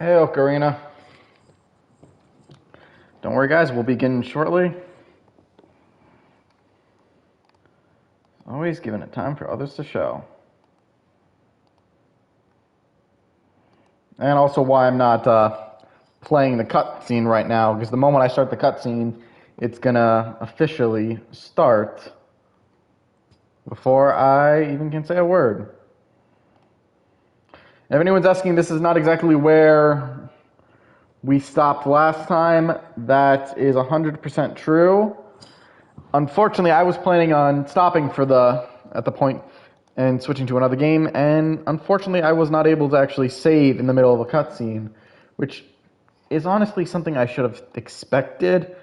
Hey, Ocarina. Don't worry, guys. We'll begin shortly. Always giving it time for others to show. And also why I'm not playing the cutscene right now, because the moment I start the cutscene, it's gonna officially start before I even can say a word. If anyone's asking, this is not exactly where we stopped last time. That is 100% true. Unfortunately, I was planning on stopping at the point and switching to another game, and unfortunately, I was not able to actually save in the middle of a cutscene, which is honestly something I should have expected,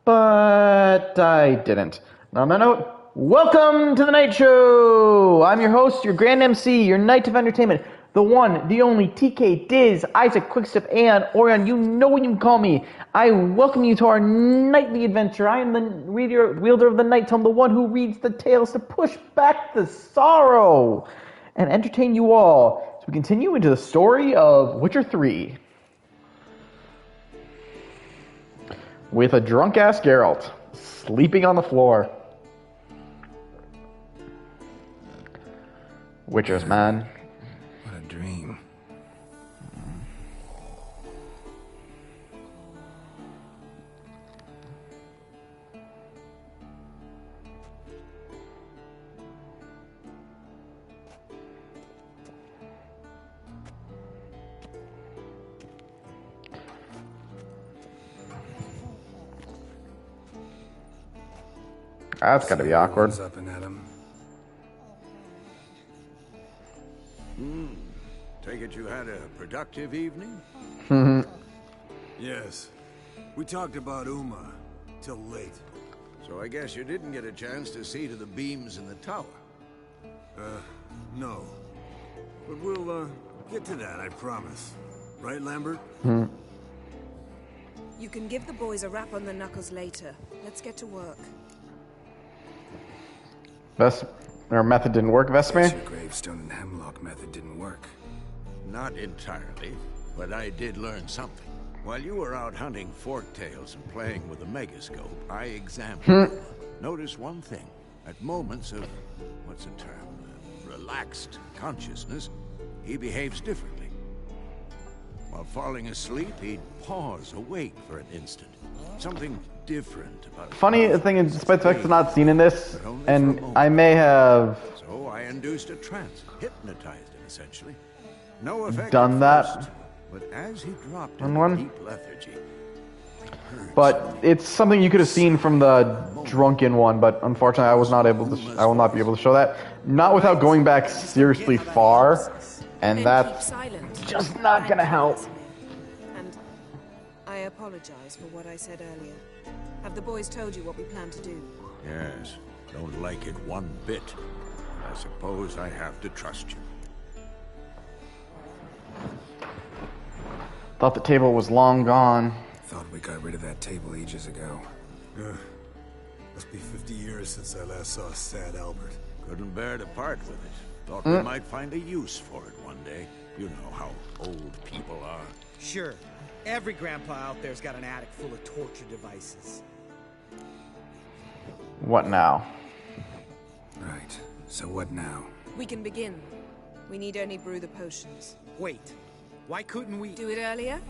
but I didn't. Now, on that note, welcome to the Night Show! I'm your host, your Grand MC, your Knight of Entertainment, the one, the only TK, Diz, Isaac, Quickstep, and Orion. You know what you can call me. I welcome you to our nightly adventure. I am the wielder of the Night Tome, the one who reads the tales to push back the sorrow and entertain you all as we continue into the story of Witcher 3. With a drunk-ass Geralt sleeping on the floor. Witchers, man. What a dream. That's gotta be awkward. Up and at him. Take it you had a productive evening? Yes. We talked about Uma till late. So I guess you didn't get a chance to see to the beams in the tower. No. But we'll, get to that, I promise. Right, Lambert? You can give the boys a rap on the knuckles later. Let's get to work. Our method didn't work, Vesper? Your gravestone and hemlock method didn't work. Not entirely, but I did learn something. While you were out hunting forktails and playing with a megascope, I examined him. Notice one thing. At moments of, what's the term, relaxed consciousness, he behaves differently. While falling asleep, he'd pause awake for an instant. Something different about Funny thing is, despite the fact it's not seen in this, and I may have So I induced a trance, hypnotized him essentially. No effect done at that first, but as he dropped on into one. deep lethargy, but it's something you could have seen from the drunken one, but unfortunately I was not able to I will not be able to show that. Not without going back seriously far, and that's just not gonna help. And I apologize for what I said earlier. Have the boys told you what we plan to do? yes, don't like it one bit. I suppose I have to trust you. Thought the table was long gone. Thought we got rid of that table ages ago. Must be 50 years since I last saw sad Albert. Couldn't bear to part with it. Thought we might find a use for it one day. You know how old people are. Sure. Every grandpa out there's got an attic full of torture devices. What now? Right. So what now? We can begin. We need only brew the potions. Wait. Why couldn't we... Do it earlier?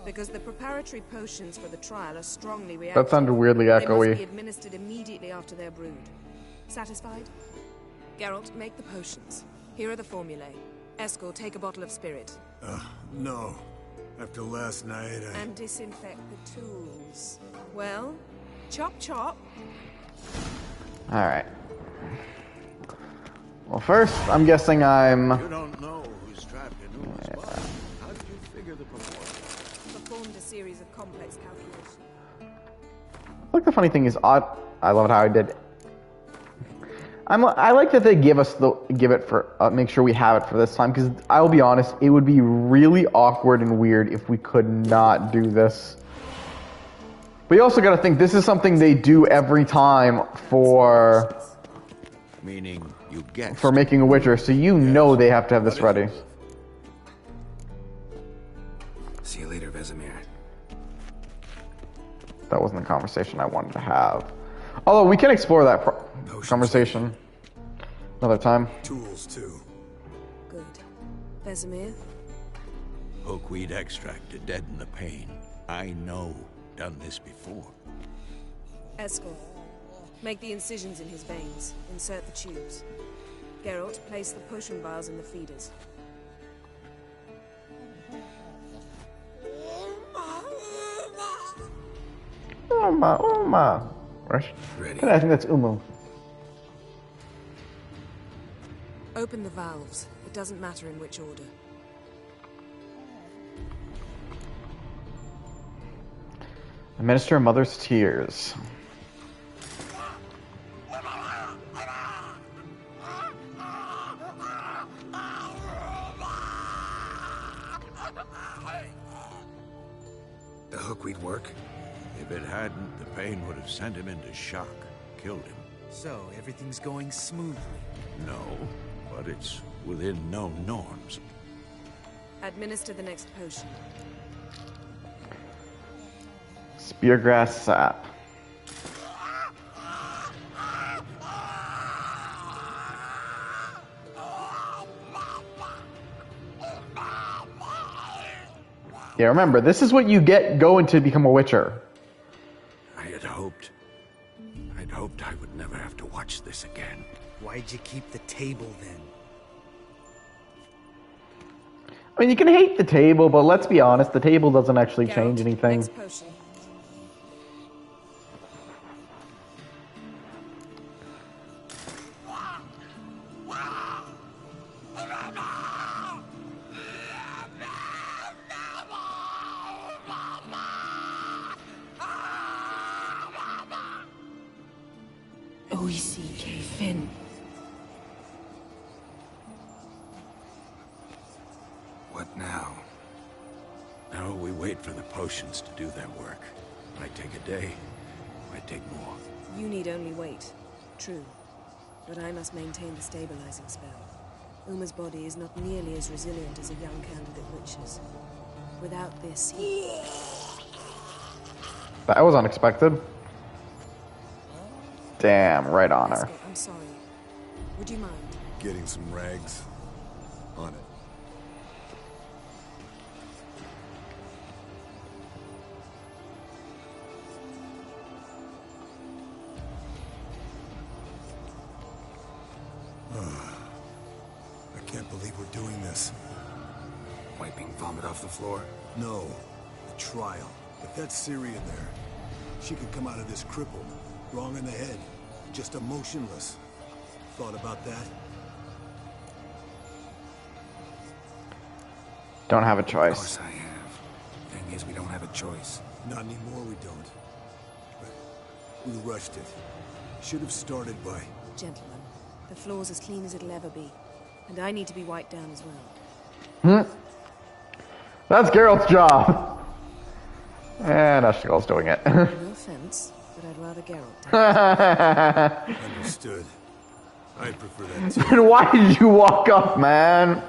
Because the preparatory potions for the trial are strongly reactive. That sounded weirdly They must echoey. be administered immediately after they're brewed. Satisfied? Geralt, make the potions. Here are the formulae. Eskel, take a bottle of spirit. No. After last night, And disinfect the tools. Well, chop chop. Alright. Well, first, I'm guessing I'm... You don't know who's trapped in Uma's body. How did you figure the proportion? Performed a series of complex calculations. Look, the funny thing is, I love how I did. I like that they give it for make sure we have it for this time, because I'll be honest, it would be really awkward and weird if we could not do this. But you also got to think this is something they do every time for Meaning you get making a Witcher, so you know they have to have this ready. See you later, Vesemir. That wasn't the conversation I wanted to have. Although we can explore that conversation another time. Tools, too. Good. Vesemir? Hookweed extract to deaden the pain. I know. Done this before. Eskel, make the incisions in his veins. Insert the tubes. Geralt, place the potion vials in the feeders. Uma. Ready. I think that's Umu. Open the valves. It doesn't matter in which order. Administer Mother's Tears. The hookweed work? If it hadn't, the pain would have sent him into shock, killed him. So, everything's going smoothly. No, but it's within known norms. Administer the next potion. Speargrass sap. Yeah, remember, this is what you get going to become a Witcher. I'd hoped I would never have to watch this again. Why'd you keep the table then? I mean, you can hate the table, but let's be honest, the table doesn't actually change Geralt, anything. next potion. O-E-C-K, Finn. What now? Now we wait for the potions to do their work. Might take a day, might take more. You need only wait. True. But I must maintain the stabilizing spell. Uma's body is not nearly as resilient as a young candidate witch's. Without this, he... That was unexpected. Damn, right on her. I'm sorry. Would you mind? Getting some rags. On it. I can't believe we're doing this. Wiping vomit off the floor? No. The trial. If that's Ciri in there, she could come out of this crippled, wrong in the head, just emotionless. Thought about that? Don't have a Of choice. course I have. Thing is, we don't have a choice. Not anymore, we don't. But we rushed it. Should have started by... Gentlemen, the floor's as clean as it'll ever be. And I need to be wiped down as well. That's Geralt's job. And Ashgal's doing it. No offense, but I'd rather Geralt do it. Understood. I'd prefer that too. Then why did you walk up, man?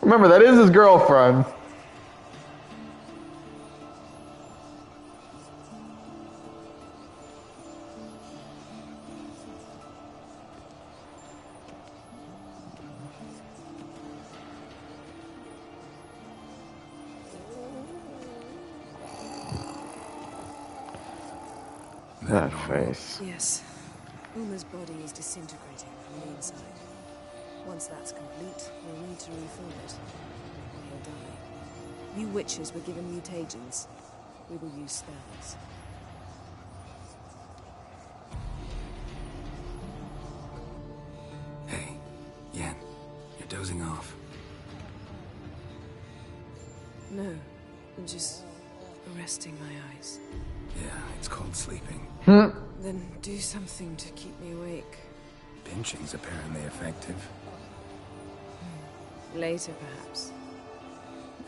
Remember, that is his girlfriend. That face. Yes. Uma's body is disintegrating from the inside. Once that's complete, we'll need to refill it. Or he'll die. You witches were given mutagens. We will use spells. Hey, Yen, you're dozing off. No, I'm just resting my eyes. Yeah, it's called sleeping. Then do something to keep me awake. Pinching's apparently effective. Later, perhaps.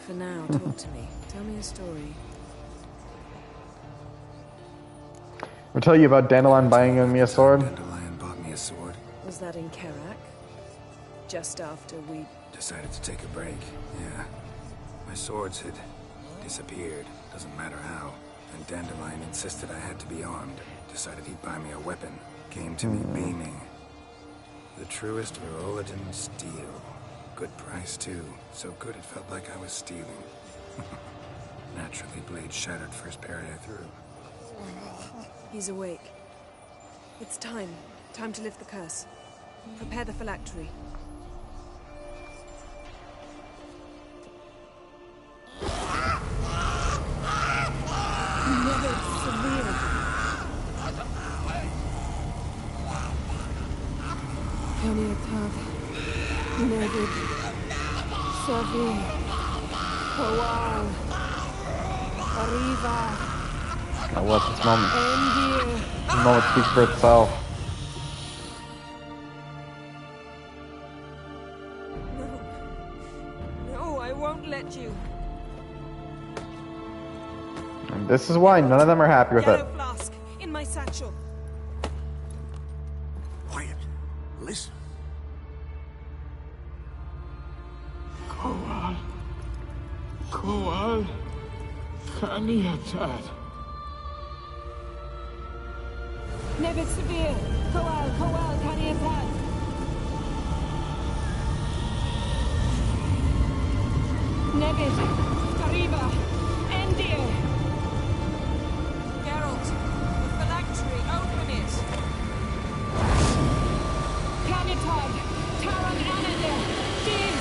For now, talk to me. Tell me a story. I'll tell you about Dandelion buying me a sword. Dandelion bought me a sword. Was that in Kerak? Just after we... Decided to take a break. Yeah. My swords had Disappeared. Doesn't matter how. And Dandelion insisted I had to be armed. Decided he'd buy me a weapon. Came to me beaming. The truest Virolidan steel. Good price, too. So good it felt like I was stealing. Naturally, blade shattered first parry I threw. He's awake. It's time. Time to lift the curse. Prepare the phylactery. Never severe. Peniatad. Nevid. Savi. Kowal. Arriva. Now what's this moment? Endir. This moment speaks for itself. No, I won't let you. And this is why none of them are happy with it. Yellow flask in my satchel. Quiet. Listen. Kowal. Kowal. Kaniatad. Nevid severe. Kowal, Kaniatad. Nevid. Arriva. Endir. Geralt, the phylactery, open it. Canitod. Taran Anadir. Diz.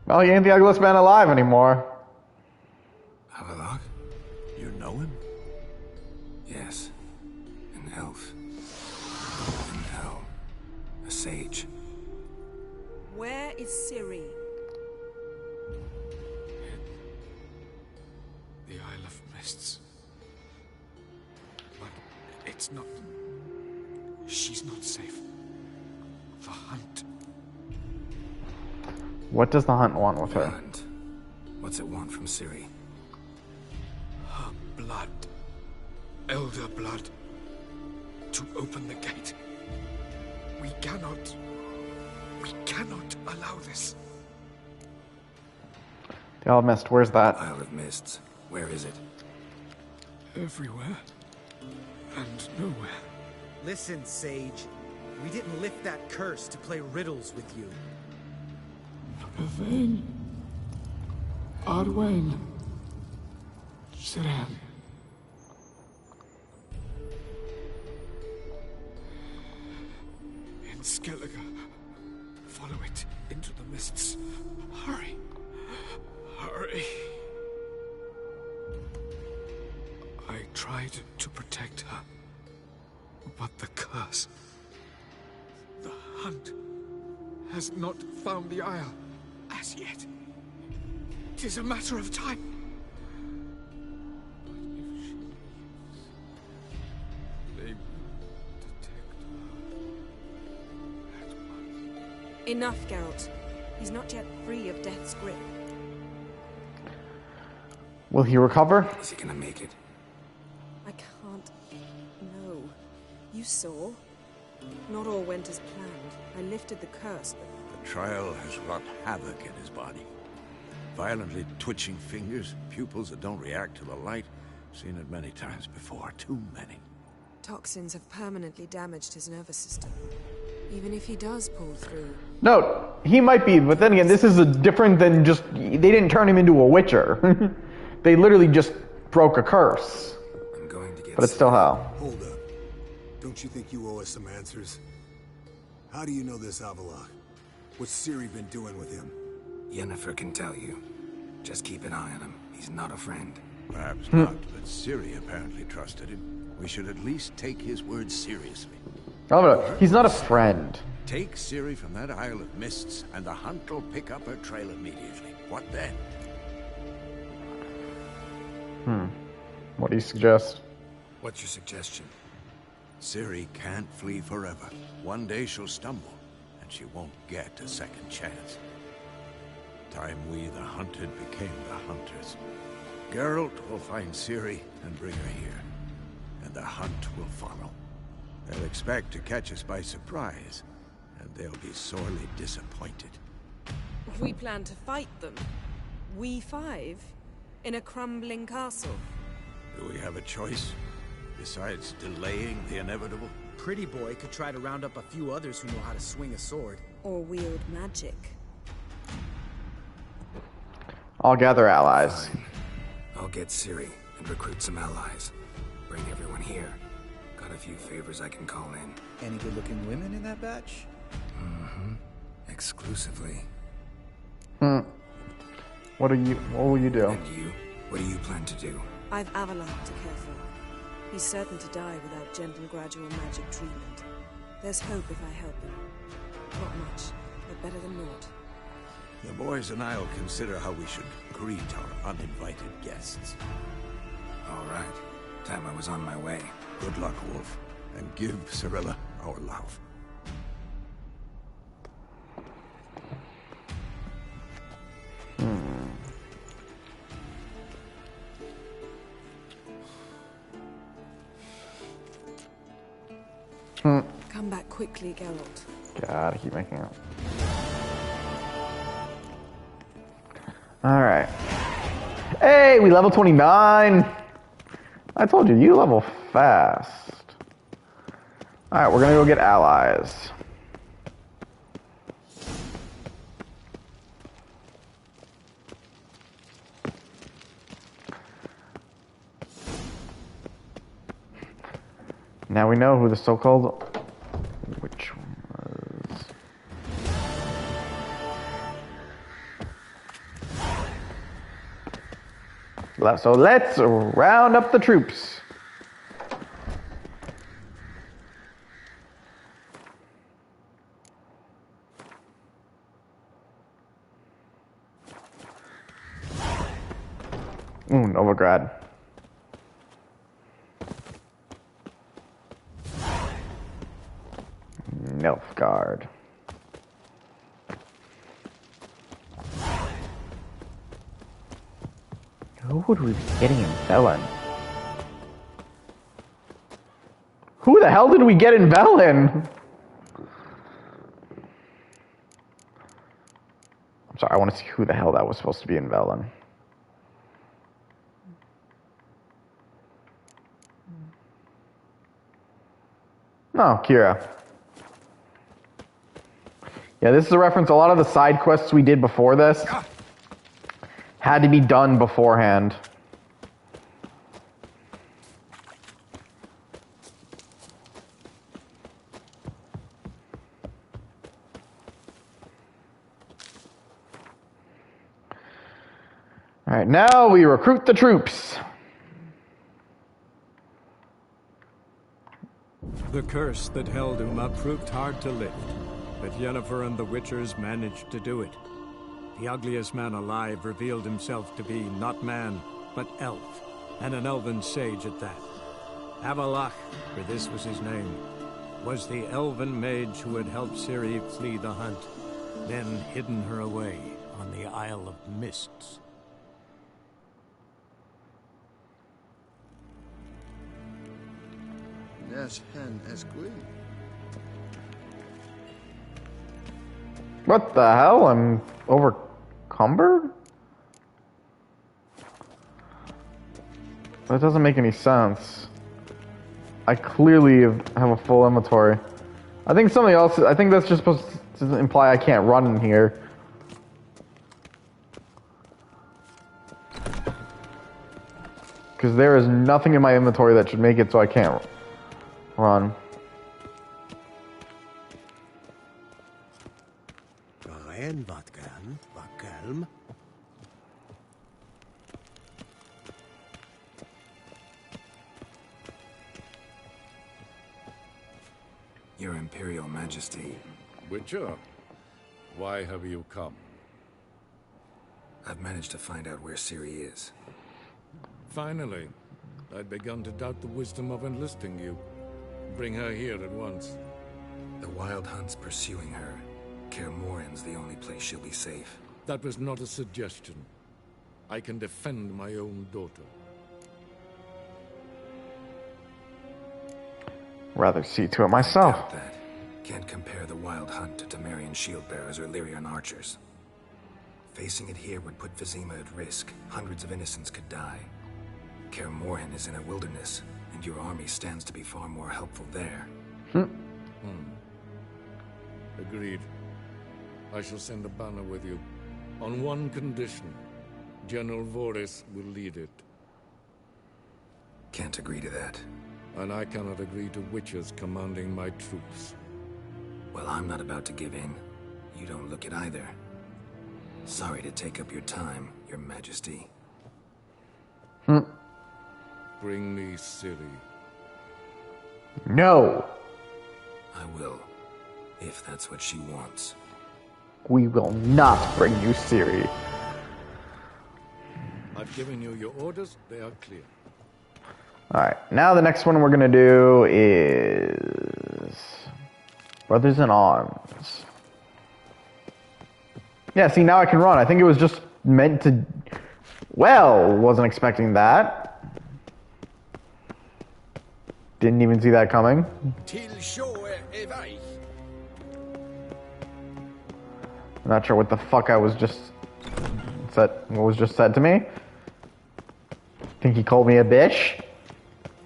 Well, he ain't the ugliest man alive anymore. Havelock? You know him? Yes. An elf. In hell. A sage. Where is Ciri? The Isle of Mists. But it's not... She's not safe. The hunt. What does the hunt want with her? Hunt. What's it want from Ciri? Her blood. Elder blood. To open the gate. We cannot allow this. The Isle of Mist, where's that? Isle of Mists. Where is it? Everywhere. And nowhere. Listen, Sage. We didn't lift that curse to play riddles with you. Yvain. Arwain. Siran. In Skellige. Follow it into the mists. Hurry. Hurry. I tried to protect her. But the curse. The hunt has not found the Isle. As yet, it is a matter of time. But if she leaves, they will detect her at once. Enough, Geralt. He's not yet free of death's grip. Will he recover? Is he gonna make it? I can't... No. You saw? Not all went as planned. I lifted the curse, but... The trial has wrought havoc in his body. Violently twitching fingers, pupils that don't react to the light. Seen it many times before, too many. Toxins have permanently damaged his nervous system. Even if he does pull through. No, he might be, but then again, this is different than just... They didn't turn him into a witcher. They literally just broke a curse. I'm going to get But it's still hell. Hold up. Don't you think you owe us some answers? How do you know this Havelock? What's Ciri been doing with him? Yennefer can tell you. Just keep an eye on him. He's not a friend. Perhaps not, but Ciri apparently trusted him. We should at least take his words seriously. Oh, no, he's not a friend. Take Ciri from that Isle of Mists, and the hunt will pick up her trail immediately. What then? What do you suggest? What's your suggestion? Ciri can't flee forever. One day she'll stumble, and she won't get a second chance. time we, the hunted, became the hunters. Geralt will find Ciri and bring her here, and the hunt will follow. They'll expect to catch us by surprise, and they'll be sorely disappointed. We plan to fight them. We five? In a crumbling castle? Do we have a choice, besides delaying the inevitable? Pretty boy could try to round up a few others who know how to swing a sword. Or wield magic. I'll gather allies. Fine. I'll get Ciri and recruit some allies. Bring everyone here. Got a few favors I can call in. Any good-looking women in that batch? Mm-hmm. Exclusively. What will you do? And you? What do you plan to do? I've Avalon to care for. He's certain to die without gentle, gradual magic treatment. There's hope if I help him. Not much, but better than naught. The boys and I'll consider how we should greet our uninvited guests. All right. Time I was on my way. Good luck, Wolf, and give Cirilla our love. Come back quickly, Geralt. God, I keep making up. Alright. Hey, we level 29! I told you, you level fast. Alright, we're gonna go get allies. Now we know who the so-called witch was. So let's round up the troops. Novigrad. Nilfgaard. Who would we be getting in Velen? Who the hell did we get in Velen? I'm sorry, I want to see who the hell that was supposed to be in Velen. No, Kira. Yeah, this is a reference. A lot of the side quests we did before this had to be done beforehand. All right, now we recruit the troops. The curse that held Uma proved hard to lift, but Yennefer and the Witchers managed to do it. The ugliest man alive revealed himself to be not man, but elf, and an elven sage at that. Avalach, for this was his name, was the elven mage who had helped Ciri flee the hunt, then hidden her away on the Isle of Mists. Yes, hen as queen. What the hell? I'm overcumbered? That doesn't make any sense. I clearly have a full inventory. I think something else, I think that's just supposed to imply I can't run in here. Because there is nothing in my inventory that should make it so I can't run. Your Imperial Majesty. Witcher, why have you come? I've managed to find out where Ciri is. Finally. I'd begun to doubt the wisdom of enlisting you. Bring her here at once. The Wild Hunt's pursuing her. Kaer Morhen's the only place she'll be safe. That was not a suggestion. I can defend my own daughter. Rather see to it I myself. doubt that. Can't compare the Wild Hunt to Temerian shield bearers or Lyrian archers. Facing it here would put Vizima at risk. Hundreds of innocents could die. Kaer Morhen is in a wilderness, and your army stands to be far more helpful there. Agreed. I shall send a banner with you. On one condition. General Voris will lead it. Can't agree to that. And I cannot agree to witches commanding my troops. Well, I'm not about to give in. You don't look it either. Sorry to take up your time, Your Majesty. Bring me Ciri. No. I will, if that's what she wants. We will not bring you Ciri. I've given you your orders, they are clear. Alright, now the next one we're gonna do is Brothers in Arms. Yeah, see, now I can run. I think it was just meant to... Well, wasn't expecting that. Didn't even see that coming. I'm not sure what the fuck I was just... what was just said to me. Think he called me a bitch?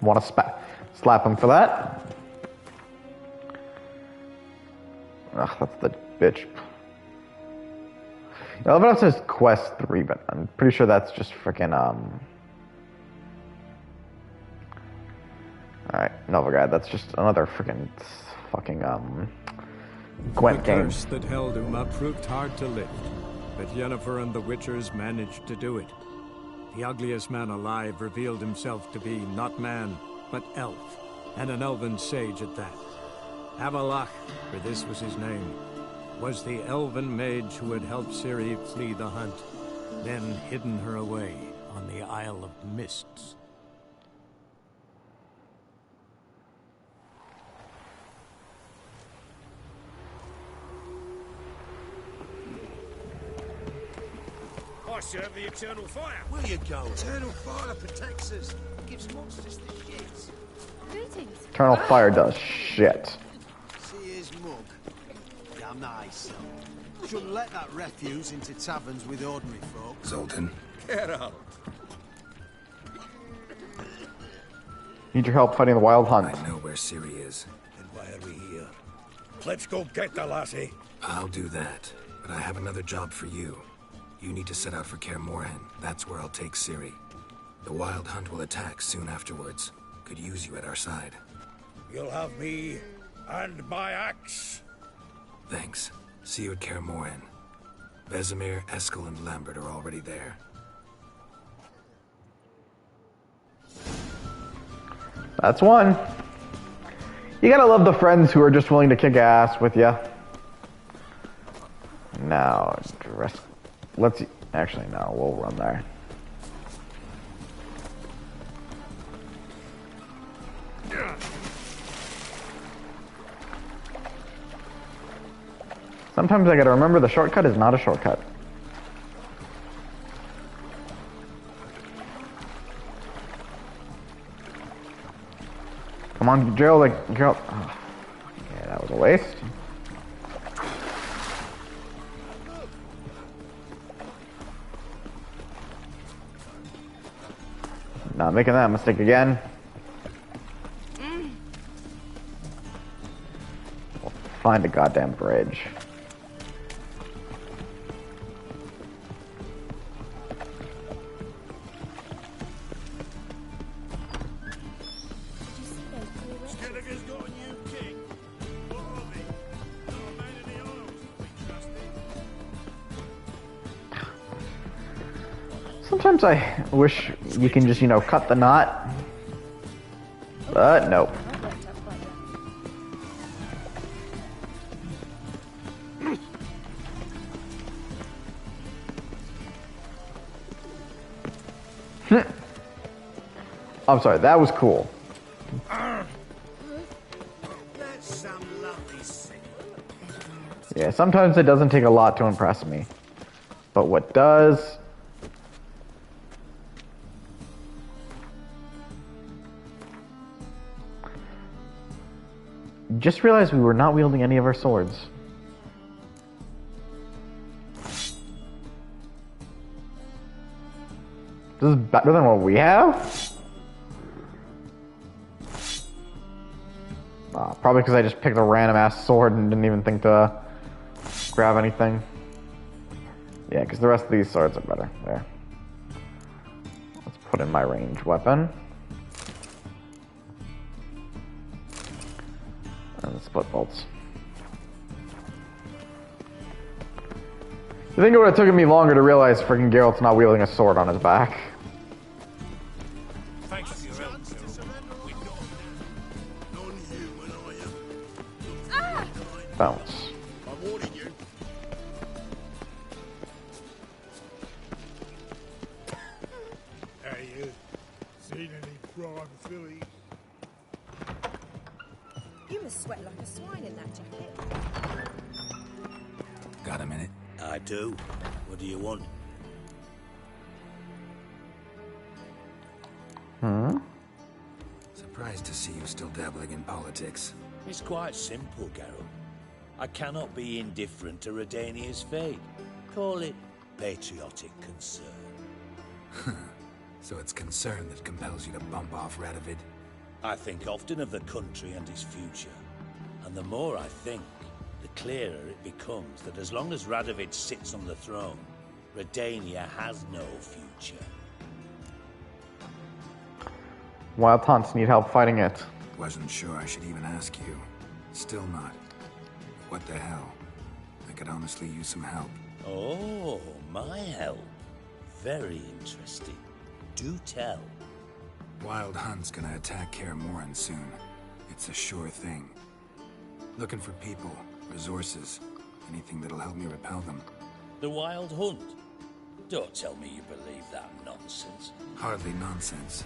Want to slap him for that? Ugh, that's the bitch. I love it. It says quest 3, but I'm pretty sure that's just freaking Alright, Novigrad. That's just another freaking fucking Gwent game. The curse that held Uma proved hard to lift, but Yennefer and the Witchers managed to do it. The ugliest man alive revealed himself to be not man, but elf, and an elven sage at that. Avalach, for this was his name, was the elven mage who had helped Ciri flee the hunt, then hidden her away on the Isle of Mists. I serve the eternal fire. Will you go? Eternal fire protects us. Gives monsters the shits. Greetings. Eternal Fire does shit. See his mug? Damn nice. Shouldn't let that refuse into taverns with ordinary folk. Zoltan. Get out. Need your help fighting the Wild Hunt. I know where Ciri is. And why are we here? Let's go get the lassie. I'll do that, but I have another job for you. You need to set out for Kaer Morhen. That's where I'll take Ciri. The Wild Hunt will attack soon afterwards. Could use you at our side. You'll have me and my axe. Thanks. See you at Kaer Morhen. Vesemir, Eskel, and Lambert are already there. That's one. You gotta love the friends who are just willing to kick ass with you. Now, let's... Actually, no, we'll run there. Sometimes I gotta remember the shortcut is not a shortcut. Come on, Jill, like, girl. Oh, yeah, that was a waste. Not making that mistake again. We'll find a goddamn bridge. Sometimes I wish you can just, you know, cut the knot. But nope. I'm sorry, that was cool. Yeah, sometimes it doesn't take a lot to impress me. But what does? Just realized we were not wielding any of our swords. This is better than what we have? Probably because I just picked a random ass sword and didn't even think to grab anything. Yeah, because the rest of these swords are better. There. Let's put in my ranged weapon. And the split bolts. I think it would have taken me longer to realize freaking Geralt's not wielding a sword on his back. Bounce. I'm warning you. Hey, you seen any prime fillies? You must sweat like a swine in that jacket. Got a minute? I do. What do you want? Surprised to see you still dabbling in politics. It's quite simple, Geralt. I cannot be indifferent to Redania's fate. Call it patriotic concern. So it's concern that compels you to bump off Radovid? I think often of the country and its future. And the more I think, the clearer it becomes that as long as Radovid sits on the throne, Redania has no future. Wild Taunts need help fighting it. Wasn't sure I should even ask you. Still not. What the hell? I could honestly use some help. Oh, my help. Very interesting. Do tell. Wild Hunt's gonna attack Kaer Morhen soon. It's a sure thing. Looking for people, resources, anything that'll help me repel them. The Wild Hunt? Don't tell me you believe that nonsense. Hardly nonsense.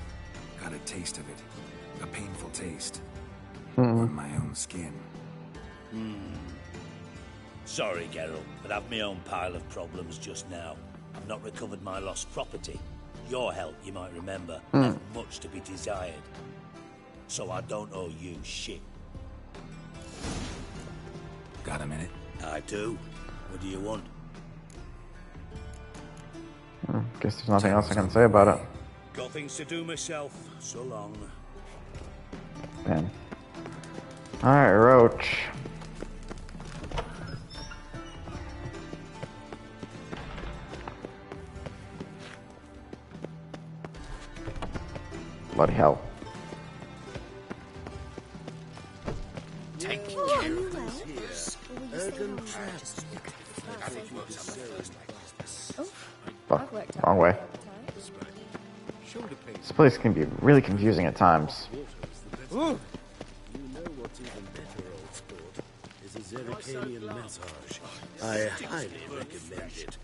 Got a taste of it. A painful taste. On my own skin. Sorry, Geralt, but I've my own pile of problems just now. I've not recovered my lost property. Your help, you might remember, left much to be desired. So I don't owe you shit. Got a minute? I do. What do you want? Guess there's nothing else I can say about it. Got things to do myself. So long. Man. Alright, Roach. Bloody hell. Taking care of things here. Urgent traps. Fuck, wrong way. This place can be really confusing at times. You know what's even better, old sport, is a Zerrikanian massage. I highly recommend it.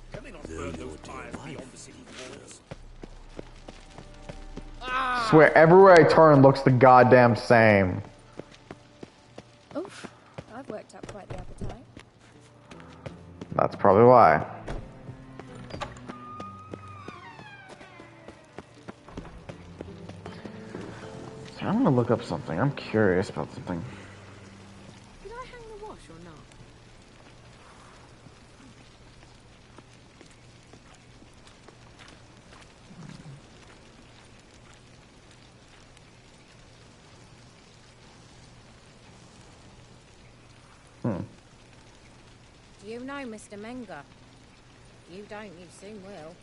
Though your dear wife. Swear, everywhere I turn looks the goddamn same. Oof, I've worked up quite the appetite. That's probably why. So I'm gonna look up something. I'm curious about something. Did I hang the wash or not? Do you know Mr. Menger? If you don't, you soon will.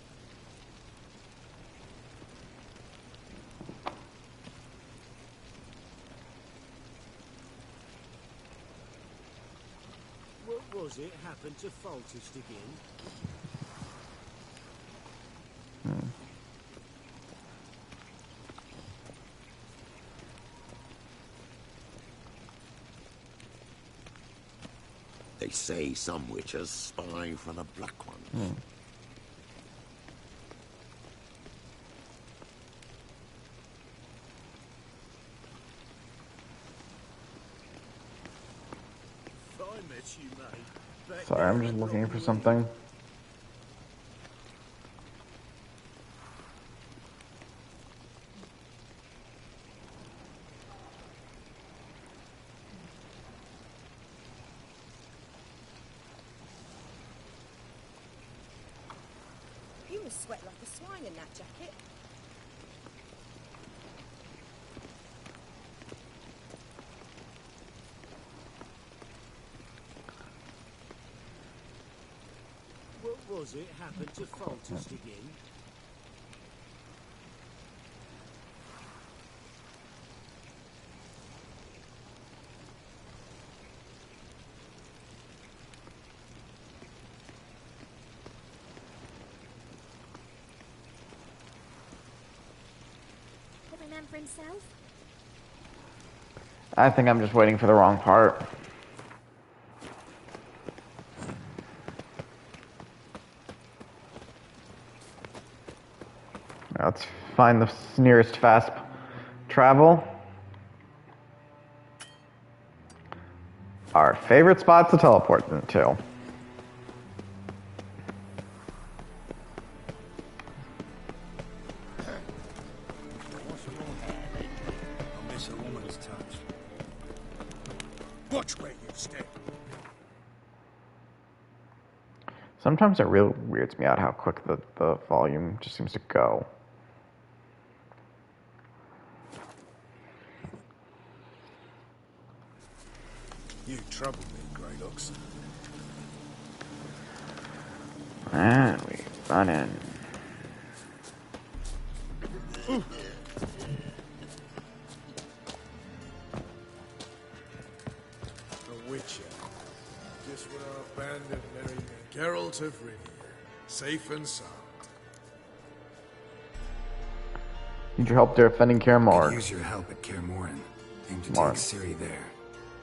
What was it happened to Faltist again? They say some witches spy for the Black Ones. Sorry, I'm just looking for something. You sweat like a swine in that jacket. What was it happened to Falter's again? For himself? I think I'm just waiting for the wrong part. Let's find the nearest fast travel. Our favorite spot to teleport into. Sometimes it really weirds me out how quick the volume just seems to go. You trouble me, Grey Looks. And we run in. The Witcher. Just when our abandoned merry Geralt of Rivia, safe and sound. Need your help defending Kaer Morhen. Use your help at Kaer Morhen. Aim to take Ciri there.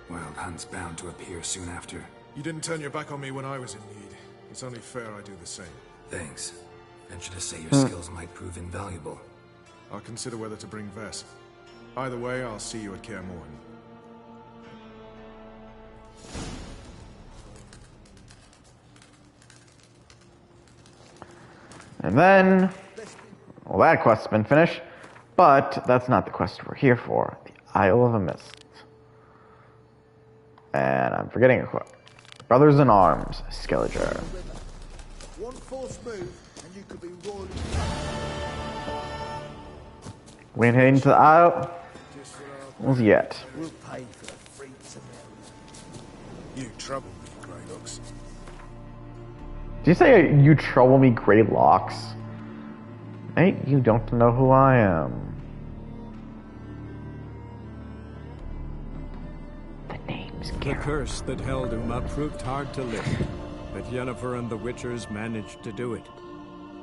Wild Hunt's bound to appear soon after. You didn't turn your back on me when I was in need. It's only fair I do the same. Thanks. Venture to say your skills might prove invaluable. I'll consider whether to bring Vess. Either way, I'll see you at Kaer Morhen. And then, well, that quest's been finished, but that's not the quest we're here for. The Isle of a Mist. And I'm forgetting a quote. Brothers in Arms, Skelliger. One false move, and you could be royally. We ain't heading to the Isle as yet. We'll pay for the freaks of You trouble me, Grey Looks. Did you say you trouble me, Grey Locks? Mate, you don't know who I am. The curse that held Uma proved hard to lift, but Yennefer and the Witchers managed to do it.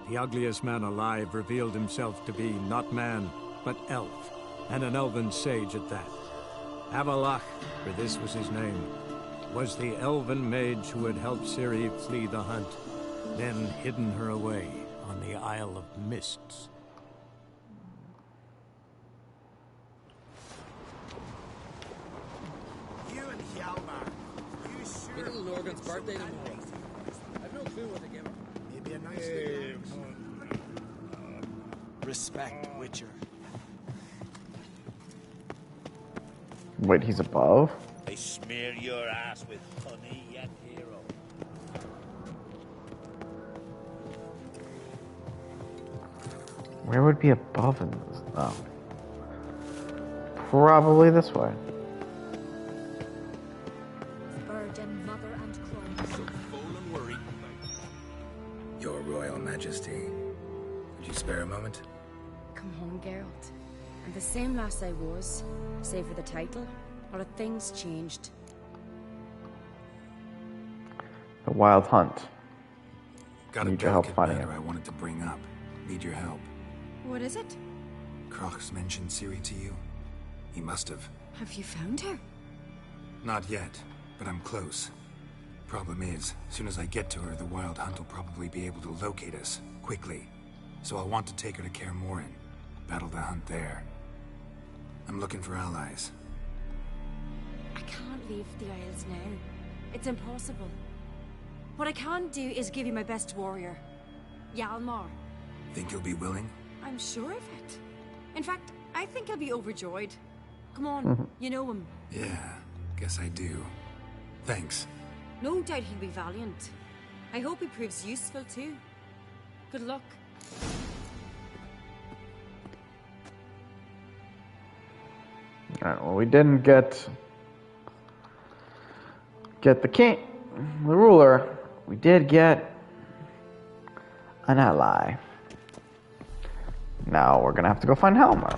The ugliest man alive revealed himself to be not man, but elf, and an elven sage at that. Avalach, for this was his name, was the elven mage who had helped Ciri flee the hunt, then hidden her away on the Isle of Mists. Little Norgan's birthday tomorrow. I've no clue what to give him. Maybe a nice thing. Respect, Witcher. Wait, he's above? I smear your ass with honey, yet hero. Where would be above in this? Oh. Probably this way. Virgin Mother and Crown. Your Royal Majesty. Would you spare a moment? Come home, Geralt. I'm the same lass I was, save for the title, or have things changed? The Wild Hunt. Got a Need your help delicate finding matter it. I wanted to bring up. Need your help. What is it? Croc's mentioned Ciri to you? He must have. Have you found her? Not yet, but I'm close. Problem is, as soon as I get to her, the Wild Hunt will probably be able to locate us, quickly. So I'll want to take her to Kaer Morhen. Battle the hunt there. I'm looking for allies. I can't leave the Isles now. It's impossible. What I can do is give you my best warrior, Hjalmar. Think you'll be willing? I'm sure of it. In fact, I think I'll be overjoyed. Come on, you know him. Yeah, guess I do. Thanks. No doubt he'll be valiant. I hope he proves useful too. Good luck. Alright, well, we didn't get the king, the ruler. We did get an ally. Now we're gonna have to go find Helmer.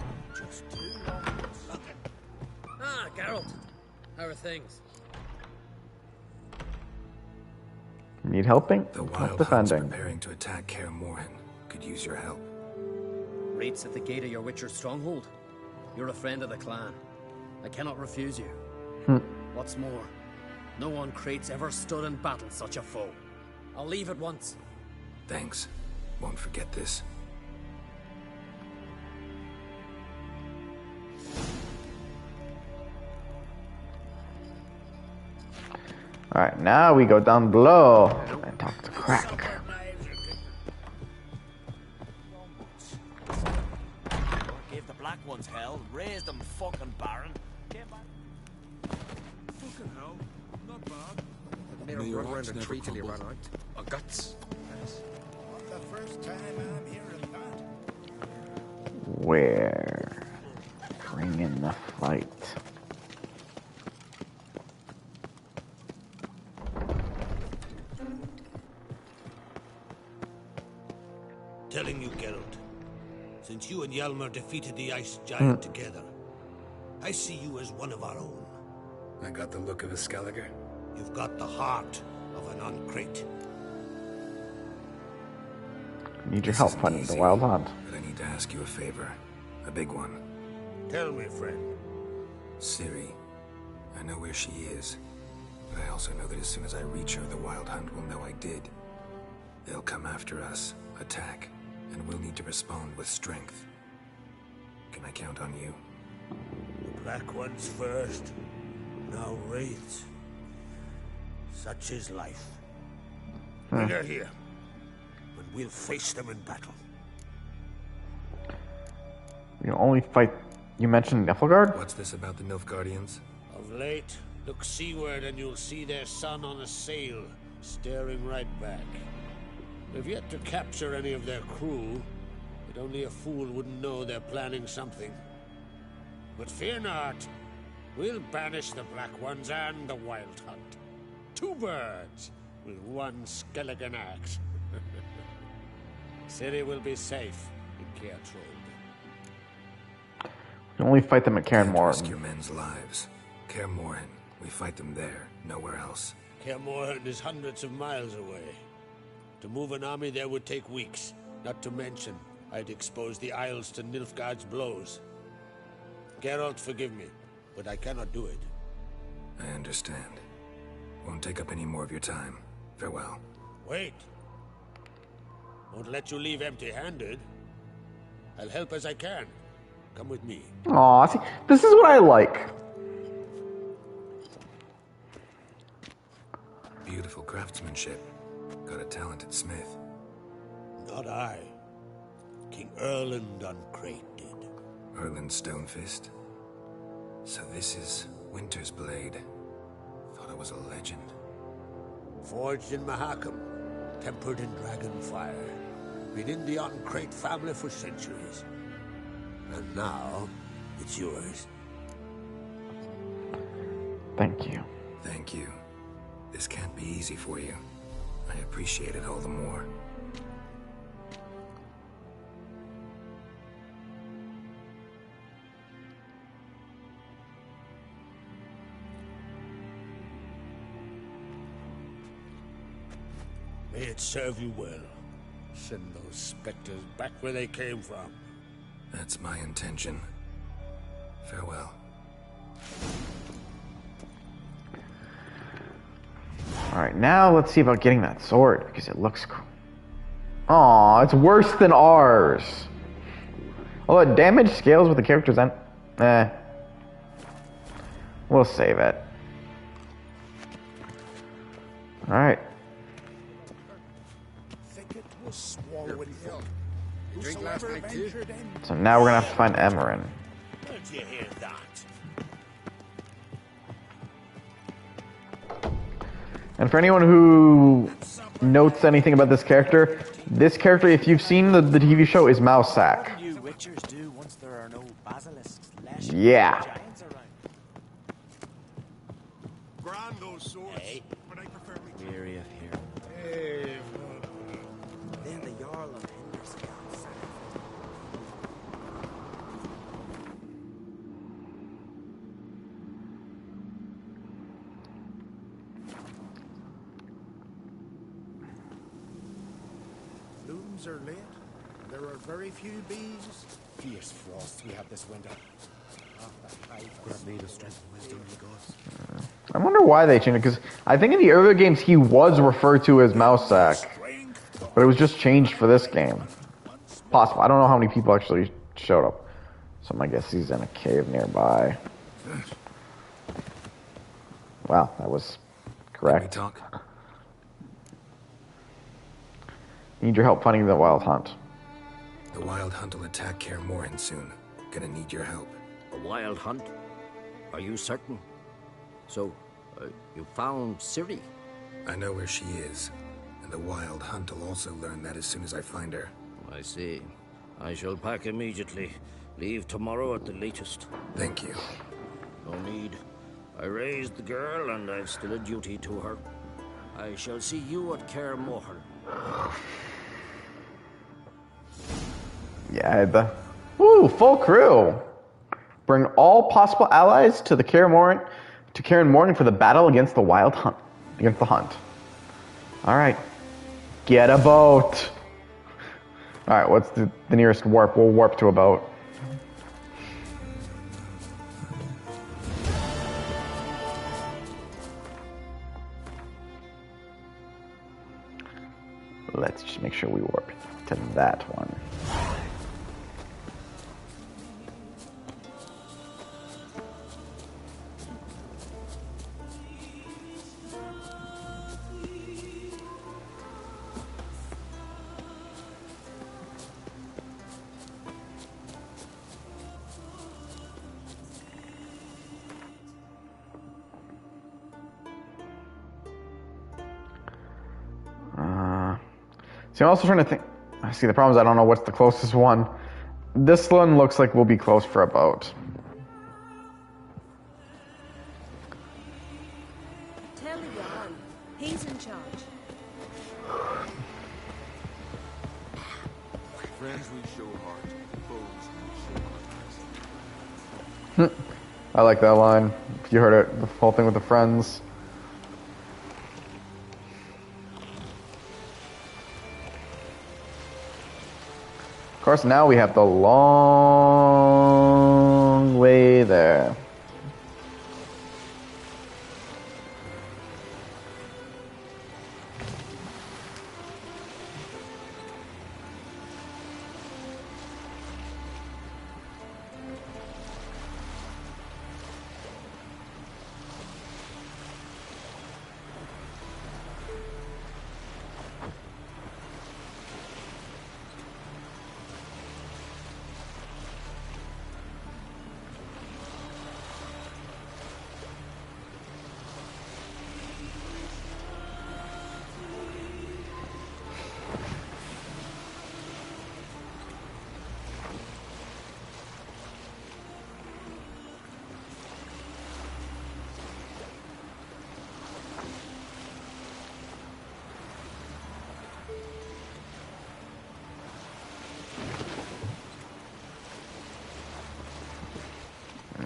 Ah, Geralt. How are things? Need helping? The Wild Hunt's Defending. preparing to attack Kaer Morhen. Could use your help. Raids at the gate of your Witcher stronghold? You're a friend of the clan. I cannot refuse you. What's more, no one Crate's ever stood in battle such a foe. I'll leave at once. Thanks. Won't forget this. Alright, now we go down below and talk to Crack. Gave the black ones hell, raised them fucking baron. Fucking hell. Not bad. Made him run around a tree till he ran out. Oh, guts. Yes. Not the first time I'm hearing that. Where? Bring in the fight. Telling you, Geralt, since you and Hjalmar defeated the Ice Giant together, I see you as one of our own. I got the look of a Skelliger. You've got the heart of an Uncrate. Need your help fighting the Wild Hunt. But I need to ask you a favor. A big one. Tell me, friend. Ciri. I know where she is. But I also know that as soon as I reach her, the Wild Hunt will know I did. They'll come after us, attack, and we'll need to respond with strength. Can I count on you? The Black Ones first, now Wraiths. Such is life. Bring her here, and we'll face them in battle. You only fight. You mentioned Niflgaard? What's this about the Nilfgaardians? Of late, look seaward and you'll see their sun on a sail, staring right back. We've yet to capture any of their crew, but only a fool wouldn't know they're planning something. But fear not, we'll banish the Black Ones and the Wild Hunt. 2 birds with 1 skeleton axe. Ciri will be safe in Kaer Trode. You only fight them at Kaer Morhen. Rescue men's lives. Kaer Morhen. We fight them there, nowhere else. Kaer Morhen is hundreds of miles away. To move an army there would take weeks. Not to mention, I'd expose the Isles to Nilfgaard's blows. Geralt, forgive me, but I cannot do it. I understand. Won't take up any more of your time. Farewell. Wait. Won't let you leave empty-handed. I'll help as I can. Come with me. Aw, see, this is what I like. Beautiful craftsmanship. Got a talented smith. Not I. King Erland Uncrate did. Erland Stonefist. So this is Winter's Blade. Thought I was a legend. Forged in Mahakam. Tempered in dragon fire. Been in the Uncrate family for centuries. And now, it's yours. Thank you. Thank you. This can't be easy for you. I appreciate it all the more. May it serve you well. Send those specters back where they came from. That's my intention. Farewell. Alright, now let's see about getting that sword, because it looks cool. Aw, it's worse than ours. Although it damage scales with the characters and... We'll save it. Alright. Drink last night too? So now we're gonna have to find Emerin. Where'd you hear that? And for anyone who notes anything about this character, if you've seen the TV show, is Mousesack. What do you witchers do once there are no basilisks, less Yeah. giants around? Grind those swords, but I prefer me to. Weary of hearing. Hey, Then the Jarl of Hindersfjall sacrificed. Blooms are late. There are very few bees. Fierce frosts we had this winter. Grant me the strength and wisdom of the gods. I wonder why they changed it, because I think in the earlier games he was referred to as Mousesack, but it was just changed for this game. Possible. I don't know how many people actually showed up. So I guess he's in a cave nearby. Wow, that was correct. Talk. Need your help finding the Wild Hunt. The Wild Hunt will attack Kaer Morhen soon. Gonna need your help. A wild hunt? Are you certain? So, you found Ciri? I know where she is, and the Wild Hunt will also learn that as soon as I find her. I see. I shall pack immediately. Leave tomorrow at the latest. Thank you. No need. I raised the girl, and I've still a duty to her. I shall see you at Kaer Morhen. Yeah, full crew. Bring all possible allies to the Kaer Morhen for the battle against the Wild Hunt. Against the Hunt. Alright. Get a boat. Alright, what's the nearest warp? We'll warp to a boat. Let's just make sure we warp to that one. See, I'm also trying to think. See, the problem is I don't know what's the closest one. This one looks like we'll be close for a boat. Tell the Jarl. He's in charge. Friends we show heart, foes we show heart. I like that line. If you heard it, the whole thing with the friends. Of course, now we have the long way there.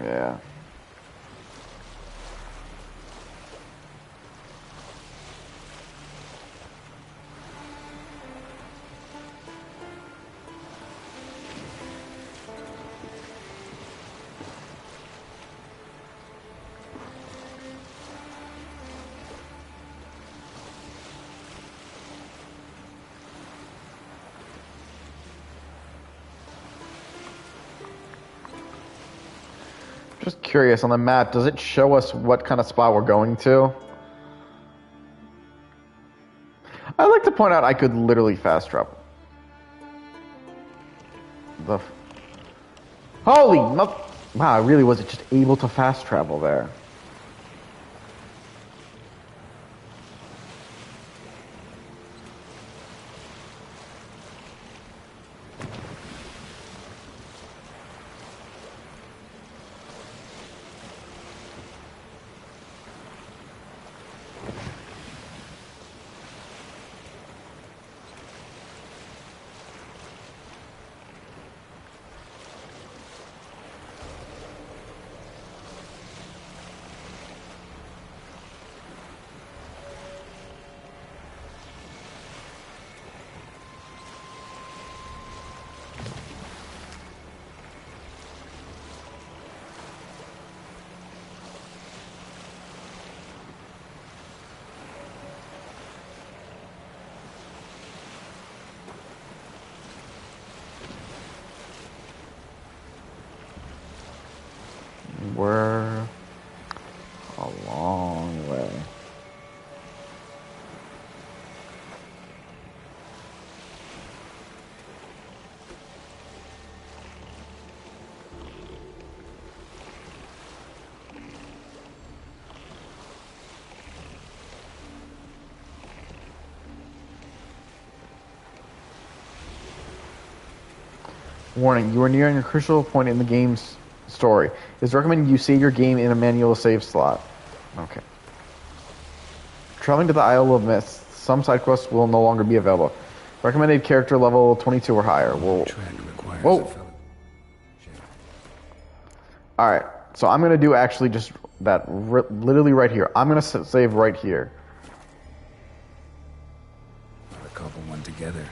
Yeah. Just curious, on the map, does it show us what kind of spot we're going to? I'd like to point out I could literally fast travel. Holy wow, I really was just able to fast travel there. We're a long way. Warning, you are nearing a crucial point in the game's story. It is recommended you save your game in a manual save slot. Okay. Traveling to the Isle of Mist, some side quests will no longer be available. Recommended character level 22 or higher. Whoa. Alright, so I'm going to do actually just that literally right here. I'm going to save right here. I'll cobble one together.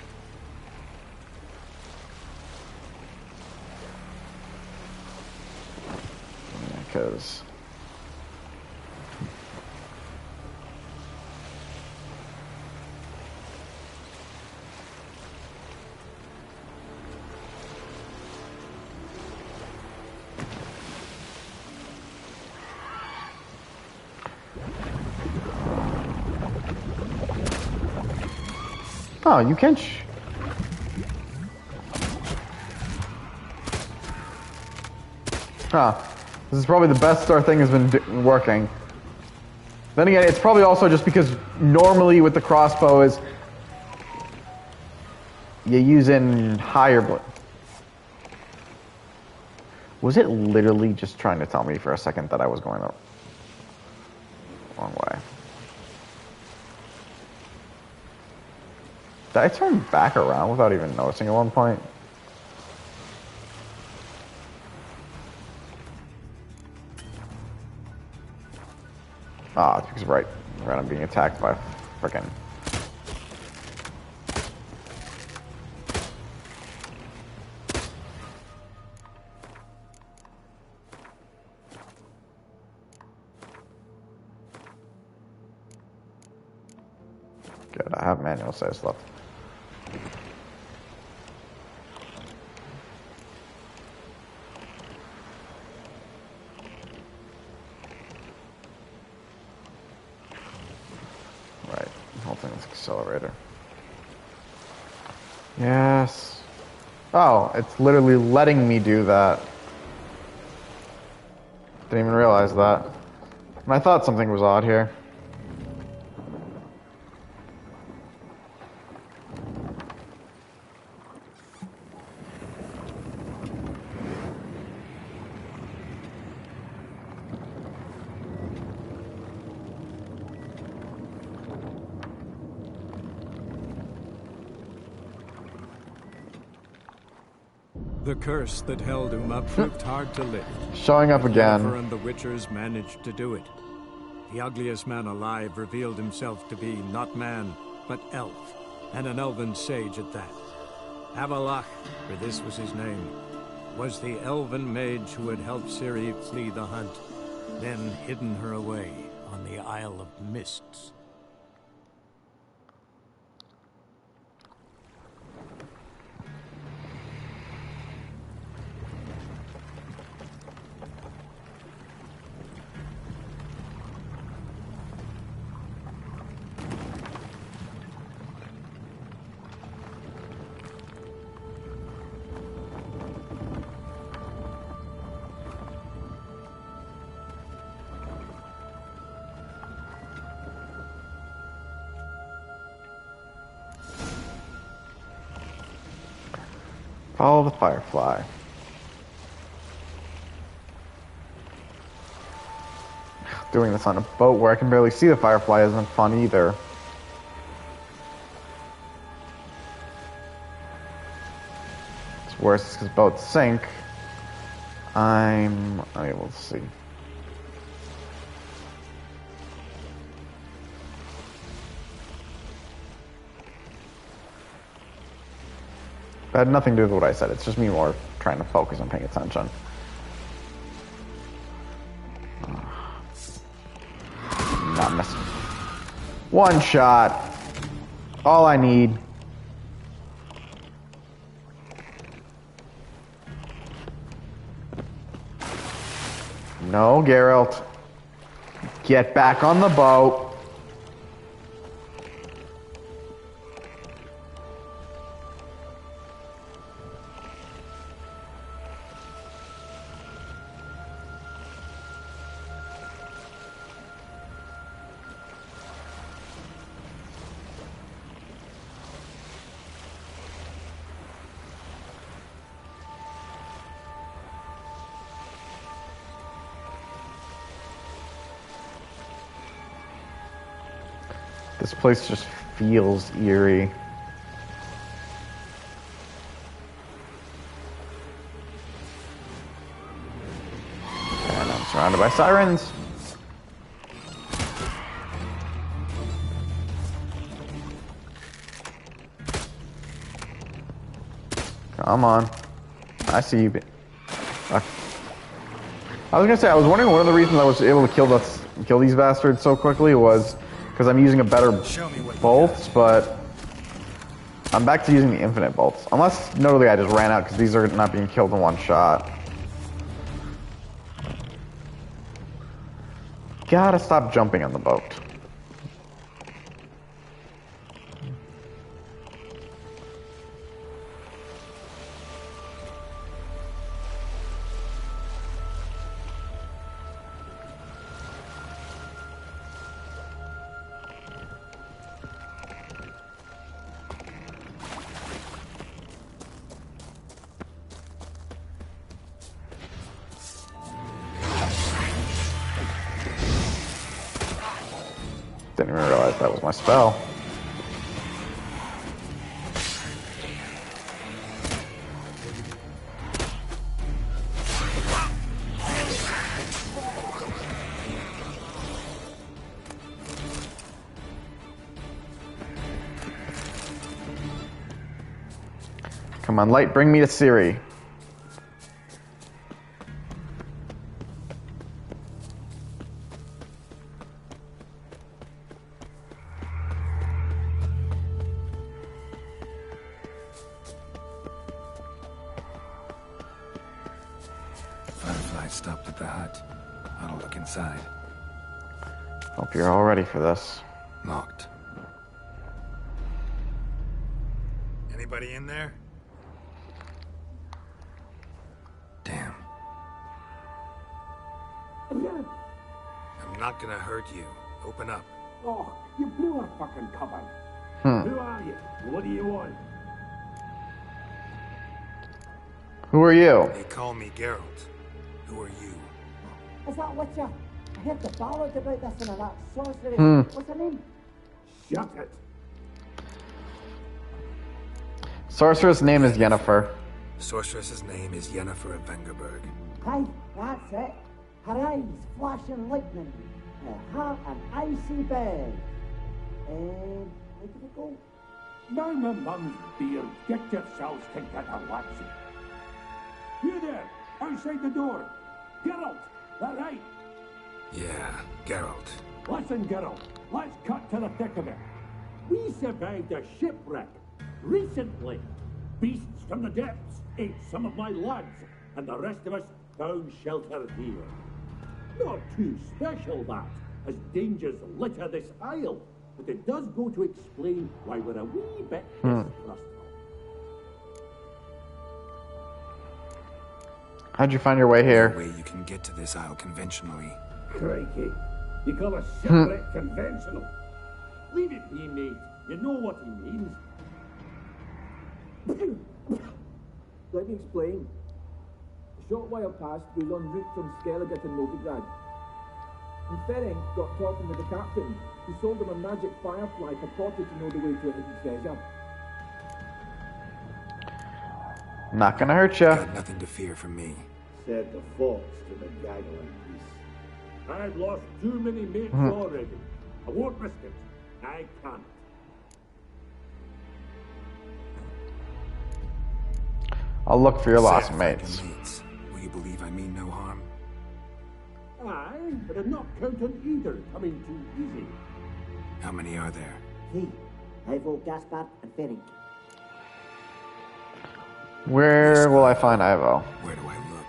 Because oh, you can this is probably the best our thing has been working. Then again, it's probably also just because normally with the crossbow is you use in higher blade. Was it literally just trying to tell me for a second that I was going the wrong way? Did I turn back around without even noticing at one point? Ah, it's because right I'm being attacked by frickin'. Good, I have manual saves left. Right, the whole thing is accelerator. Yes. Oh, it's literally letting me do that. Didn't even realize that. And I thought something was odd here. The curse that held Uma proved hard to lift. Showing up again. Yennefer and the Witchers managed to do it. The ugliest man alive revealed himself to be not man, but elf, and an elven sage at that. Avalach, for this was his name, was the elven mage who had helped Ciri flee the hunt, then hidden her away on the Isle of Mists. Follow the firefly. Doing this on a boat where I can barely see the firefly isn't fun either. It's worse because boats sink. I'm unable to see. That had nothing to do with what I said. It's just me more trying to focus and paying attention. Not missing. One shot. All I need. No, Geralt. Get back on the boat. This place just feels eerie. And I'm surrounded by sirens. Come on. I see you. I was gonna say, I was wondering one of the reasons I was able to kill these bastards so quickly was because I'm using a better bolts, but I'm back to using the infinite bolts. Unless, notably, I just ran out because these are not being killed in one shot. Gotta stop jumping on the boat. Didn't even realize that was my spell. Come on, light, bring me to Ciri. Stopped at the hut. I'll look inside. Hope you're all ready for this. Locked. Anybody in there? Damn. I'm not gonna hurt you. Open up. Oh, you blew our fucking cover. Who are you? What do you want? Who are you? They call me Geralt. Who are you? Is that Witcher? I heard the ballad about this and that sorcery. What's her name? Shut it. Sorceress' name is Yennefer. Sorceress's name is Yennefer of Vengerberg. Aye, that's it. Her eyes flashing lightning. Her heart an icy bed. And where did it go? Now my mum's beard. Get yourselves together, lads. You there, outside the door. Geralt, that right? Yeah, Geralt. Listen, Geralt, let's cut to the thick of it. We survived a shipwreck recently. Beasts from the depths ate some of my lads, and the rest of us found shelter here. Not too special, that, as dangers litter this isle, but it does go to explain why we're a wee bit distrustful. How'd you find your way here? No way you can get to this isle conventionally. Crikey, you call a shipwreck conventional? Leave it be, mate. You know what he means. Let me explain. A short while past, we was en route from Skellige to Novigrad. And Ferenc got talking with the captain, who sold him a magic firefly purported to know the way to a hidden treasure. Not gonna hurt ya. Got nothing to fear from me. Said the fox to the gaggling beast. I've lost too many mates already. I won't risk it. I can't. I'll look for your lost Sad mates. Will you believe I mean no harm? Aye, but I'm not counting either coming too easy. How many are there? 3. Ivo, Gaspard, and Ferenc. Where will I find Ivo? Where do I look?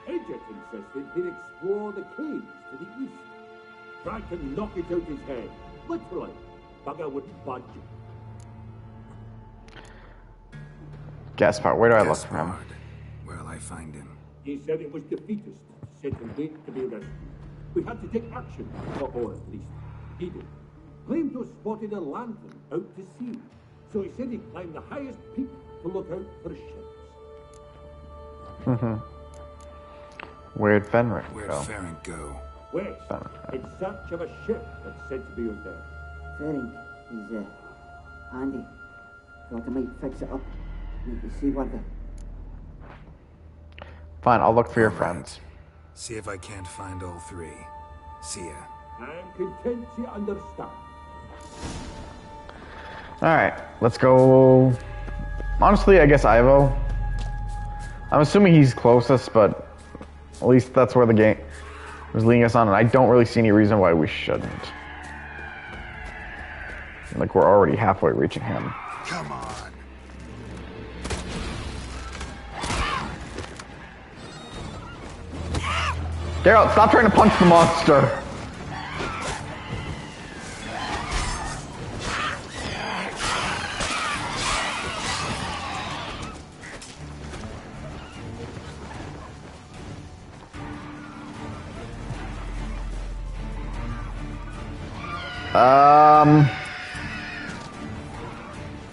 Agent insists suggested he'd explore the caves to the east. Tried to knock it out his head. Literally. Bugger wouldn't budge. Gaspard, where do I look for him? Where'll I find him? He said it was defeatist, sent him wait to be rescued. We had to take action, or at least he did. Claimed to have spotted a lantern out to sea, so he said he'd climb the highest peak to look out for ships. Where'd Fenric Where'd go? Ferenc go? West, in search of a ship that's said to be out there. Ferenc, he's handy. Thought I might fix it up. Need to see what the... Fine, I'll look for your friends. See if I can't find all three. See ya. I'm content to understand. Alright, let's go. Honestly, I guess Ivo. I'm assuming he's closest, but at least that's where the game was leading us on, and I don't really see any reason why we shouldn't. Like, we're already halfway reaching him. Come on. Geralt, stop trying to punch the monster!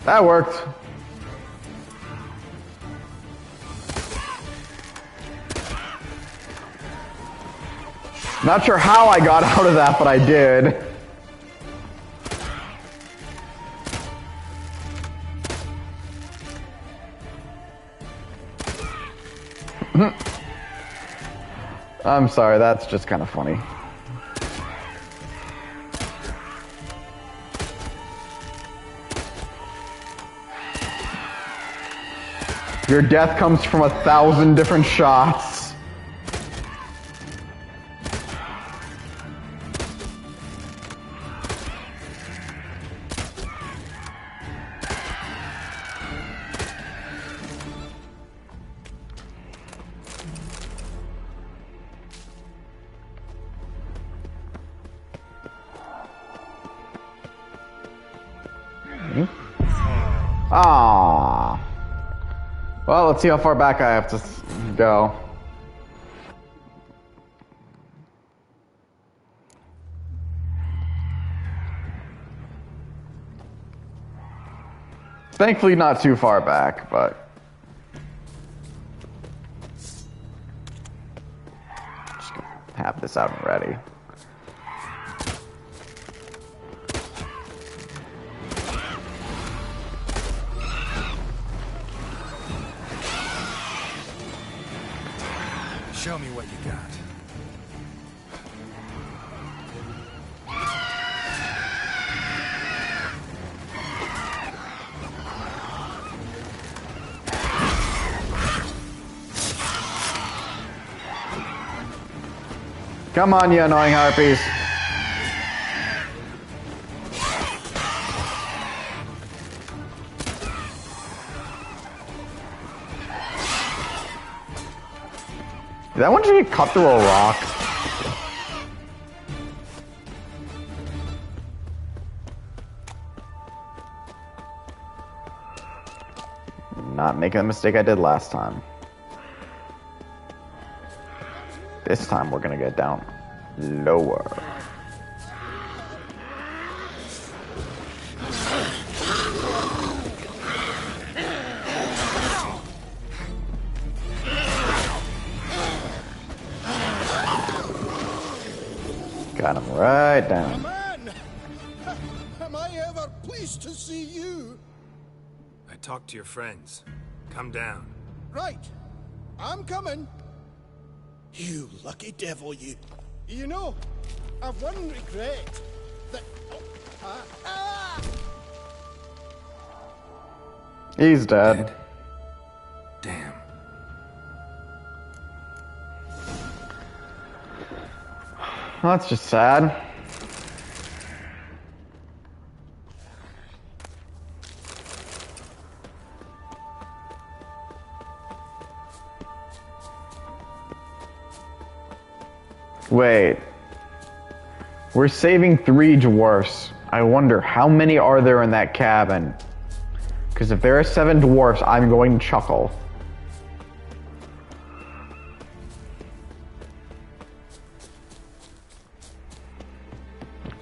That worked. Not sure how I got out of that, but I did. I'm sorry, that's just kind of funny. Your death comes from 1,000 different shots. Ah. Well, let's see how far back I have to go. Thankfully not too far back, but... just gonna have this out and ready. Show me what you got. Come on, you annoying harpies. Did that one just get cut through a rock? Not making the mistake I did last time. This time we're gonna get down lower. Got him right down. Man! Am I ever pleased to see you? I talked to your friends. Come down. Right. I'm coming. You lucky devil, you. You know, I've one regret. That... He's dead. Damn. That's just sad. Wait. We're saving 3 dwarfs. I wonder how many are there in that cabin? Because if there are 7 dwarfs, I'm going to chuckle.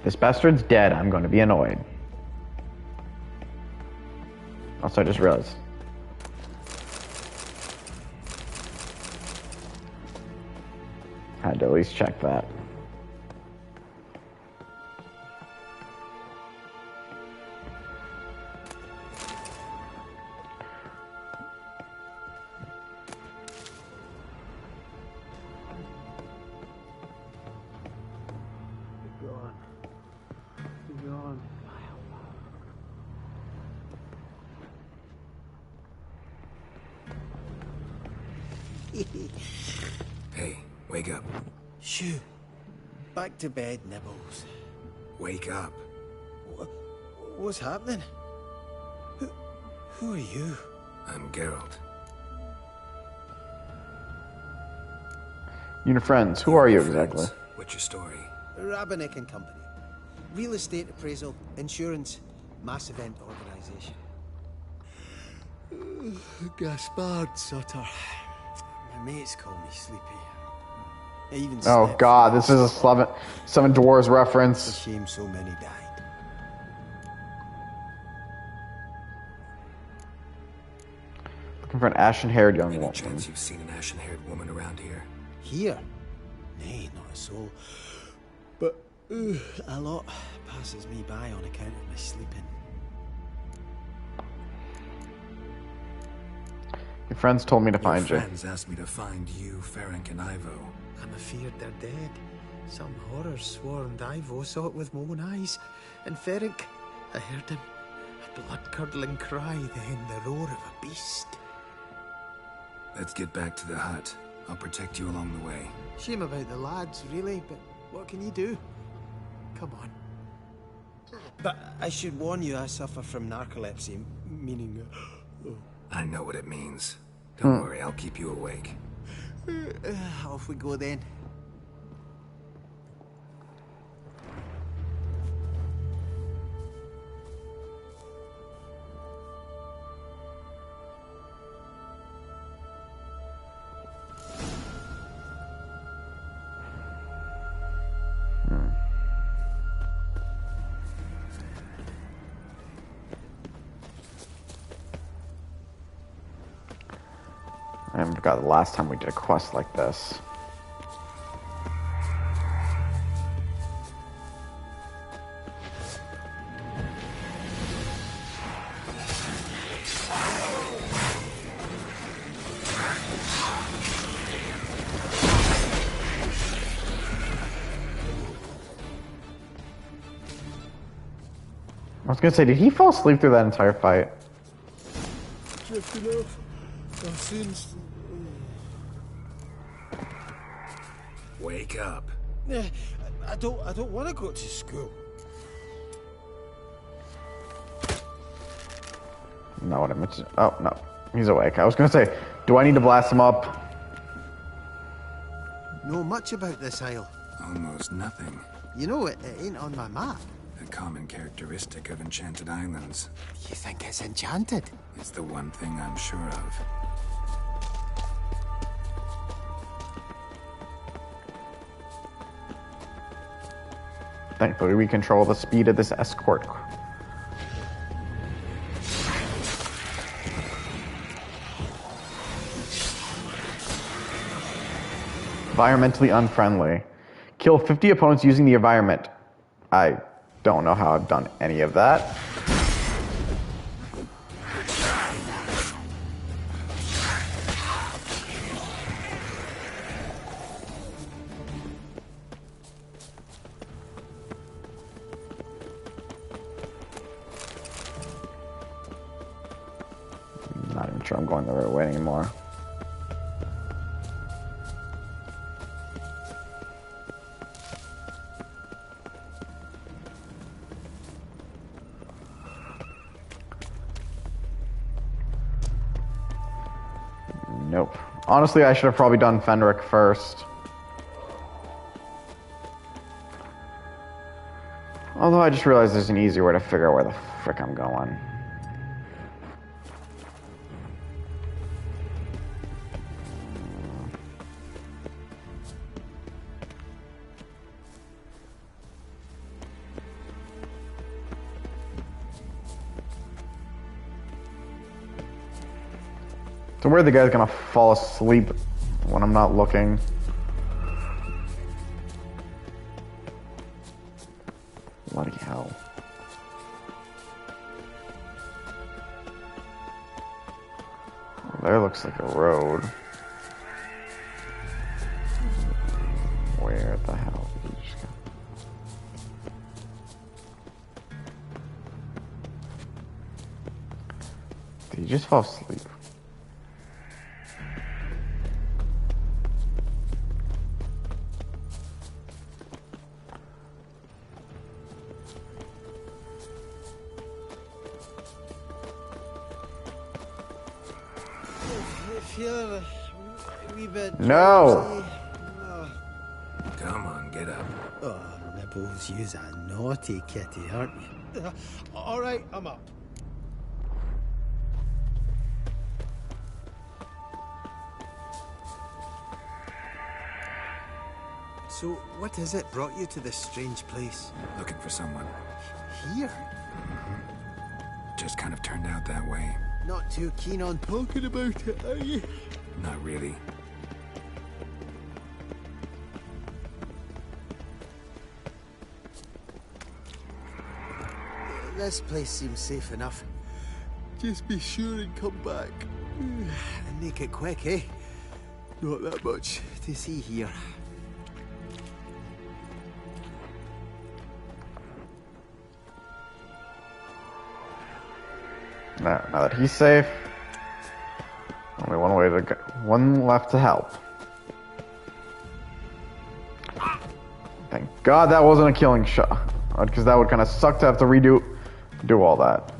This bastard's dead, I'm going to be annoyed. Also, I just realized. Had to at least check that. Hey, wake up. Shoo. Back to bed, Nibbles. Wake up. What's happening? Who are you? I'm Geralt. Your friends, who are you exactly? What's your story? Rabbinick and Company. Real estate appraisal, insurance, mass event organization. Gaspard Sutter. My mates call me Sleepy. I even Oh slept god, through this is a seven Dwarves reference. It's a shame so many died. Looking for an ashen-haired young Any woman. chance you've seen an ashen-haired woman around here? Here? Nay, not a soul. But a lot passes me by on account of my sleeping. Your friends told me to find you. Your friends asked me to find you, Ferenc, and Ivo. I'm afeard they're dead. Some horrors swarmed Ivo, saw it with my own eyes. And Ferenc, I heard him. A blood-curdling cry, then the roar of a beast. Let's get back to the hut. I'll protect you along the way. Shame about the lads, really, but what can you do? Come on. But I should warn you, I suffer from narcolepsy, meaning... I know what it means. Don't worry, I'll keep you awake. Off we go then. I forgot the last time we did a quest like this. I was gonna say, did he fall asleep through that entire fight? Just enough. I've seen... Wake up. I don't want to go to school. No, what I meant to... Oh, no. He's awake. I was gonna say, do I need to blast him up? Know much about this isle? Almost nothing. You know, it ain't on my map. A common characteristic of enchanted islands. You think it's enchanted? It's the one thing I'm sure of. Thankfully, we control the speed of this escort. Environmentally unfriendly. Kill 50 opponents using the environment. I don't know how I've done any of that. Not even sure I'm going the right way anymore. Nope. Honestly, I should have probably done Fenric first. Although I just realized there's an easier way to figure out where the frick I'm going. So where the guy's gonna fall asleep when I'm not looking. Bloody hell. Well, there looks like a road. Where the hell did he just go? Did he just fall asleep? No! Come on, get up. Oh, Nibbles, you's a naughty kitty, aren't you? All right, I'm up. So, what is it brought you to this strange place? Looking for someone. Here? Just kind of turned out that way. Not too keen on talking about it, are you? Not really. This place seems safe enough. Just be sure and come back. And make it quick, eh? Not that much to see here. Now that he's safe, only one way to go. One left to help. Thank God that wasn't a killing shot, because that would kind of suck to have to do all that.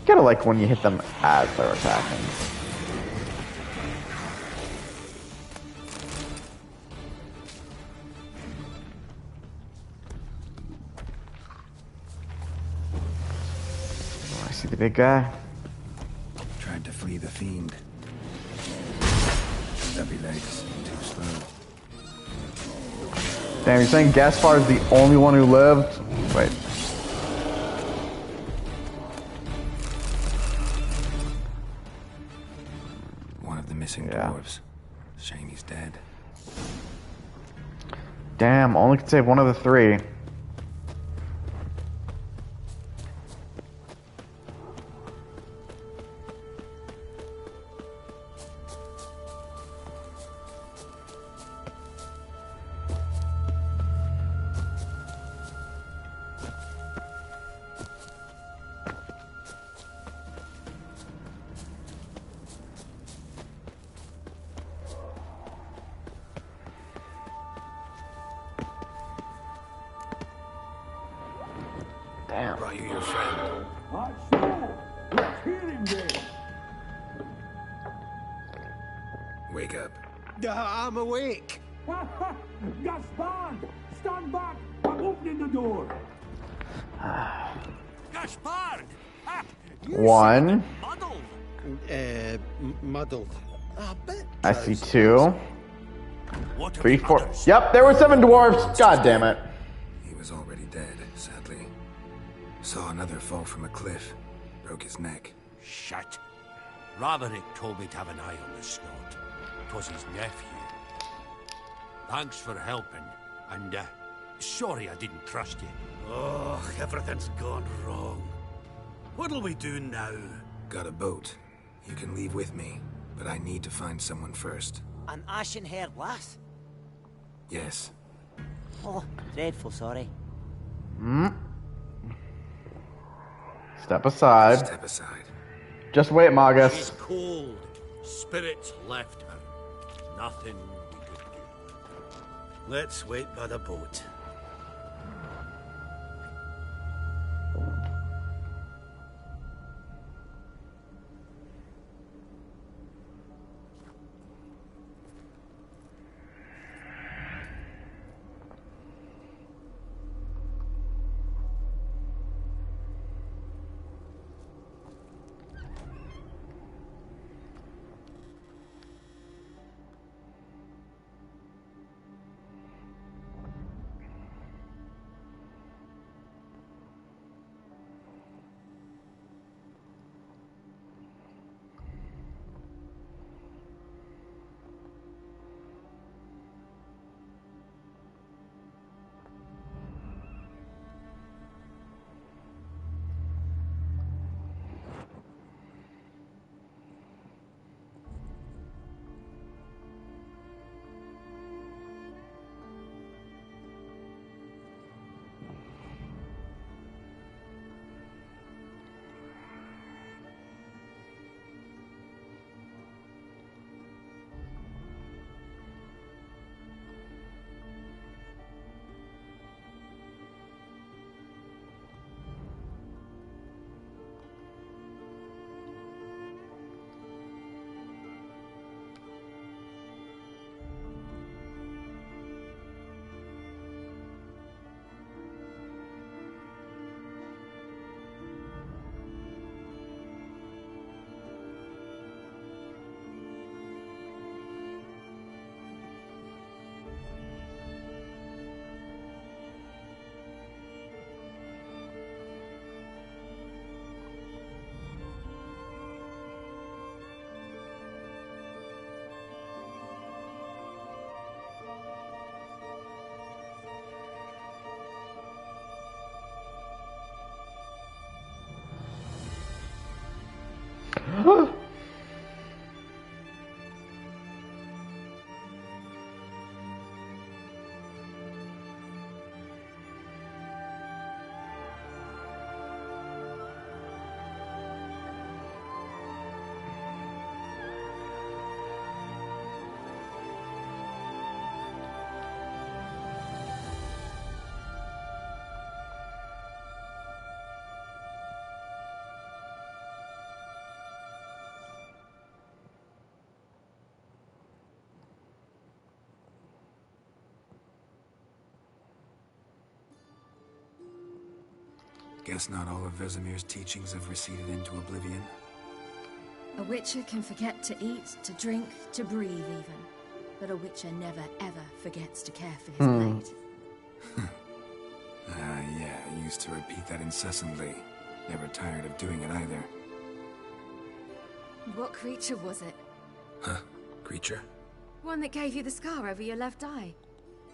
Kinda like when you hit them as they're attacking. Oh, I see the big guy. Tried to flee the fiend. Stubby legs, too slow. Damn, you're saying Gaspar is the only one who lived? Wait. Dwarves. Shame he's dead. Damn, only could save one of the three. Damn. Brought you your friend. Let's hear him then. Wake up. I'm awake. Gaspard! Stand back! I'm opening the door. Gaspard! One. Muddled. A bit. I see two. What 3, 4. Yep, there were 7 dwarves. God damn it. He was already dead, sadly. Saw another fall from a cliff. Broke his neck. Shit. Roderick told me to have an eye on the snot. 'Twas his nephew. Thanks for helping, and sorry I didn't trust you. Oh, everything's gone wrong. What'll we do now? Got a boat. You can leave with me, but I need to find someone first. An ashen-haired lass? Yes. Oh, dreadful sorry. Step aside. Step aside. Just wait, Magus. She's cold. Spirits left her. Nothing we could do. Let's wait by the boat. Guess not all of Vesemir's teachings have receded into oblivion. A witcher can forget to eat, to drink, to breathe even. But a witcher never ever forgets to care for his blade. Yeah, I used to repeat that incessantly. Never tired of doing it either. What creature was it? Huh? Creature? One that gave you the scar over your left eye.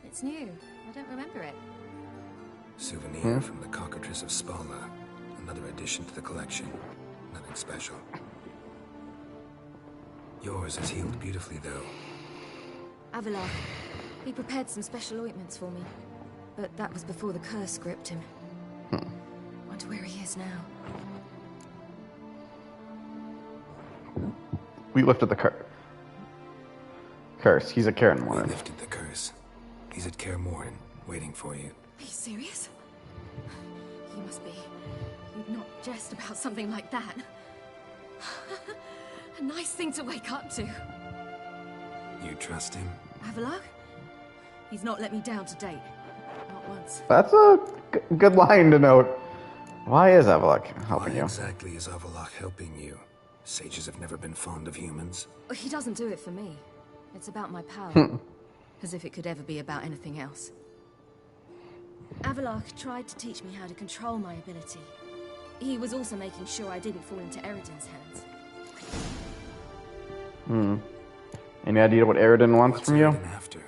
It's new. I don't remember it. Souvenir from the Cockatrice of Spalma. Another addition to the collection. Nothing special. Yours is healed beautifully, though. Avalok. He prepared some special ointments for me. But that was before the curse gripped him. Wonder where he is now. We lifted the curse. He's at Kaer Morhen. We lifted the curse. He's at Kaer Morhen, waiting for you. Are you serious? You must be. You'd not jest about something like that. A nice thing to wake up to. You trust him? Avalok? He's not let me down to date. Not once. That's a good line to note. Why is Avalok helping Why you? exactly is Avalok helping you? Sages have never been fond of humans. He doesn't do it for me. It's about my power. As if it could ever be about anything else. Avalok tried to teach me how to control my ability. He was also making sure I didn't fall into Eridan's hands. Any idea what Eridan wants from you? Eridan after?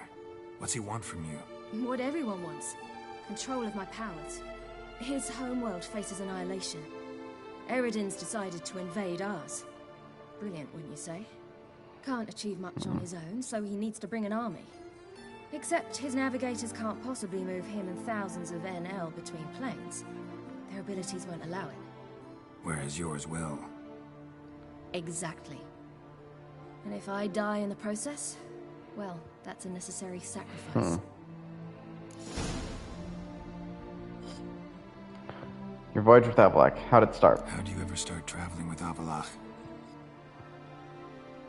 What's he want from you? What everyone wants. Control of my powers. His homeworld faces annihilation. Eridan's decided to invade ours. Brilliant, wouldn't you say? Can't achieve much on his own, so he needs to bring an army. Except his navigators can't possibly move him and thousands of NL between planes. Their abilities won't allow it. Whereas yours will. Exactly. And if I die in the process, Well, that's a necessary sacrifice. Your voyage with Avallac'h, how'd it start? How do you ever start traveling with Avallac'h?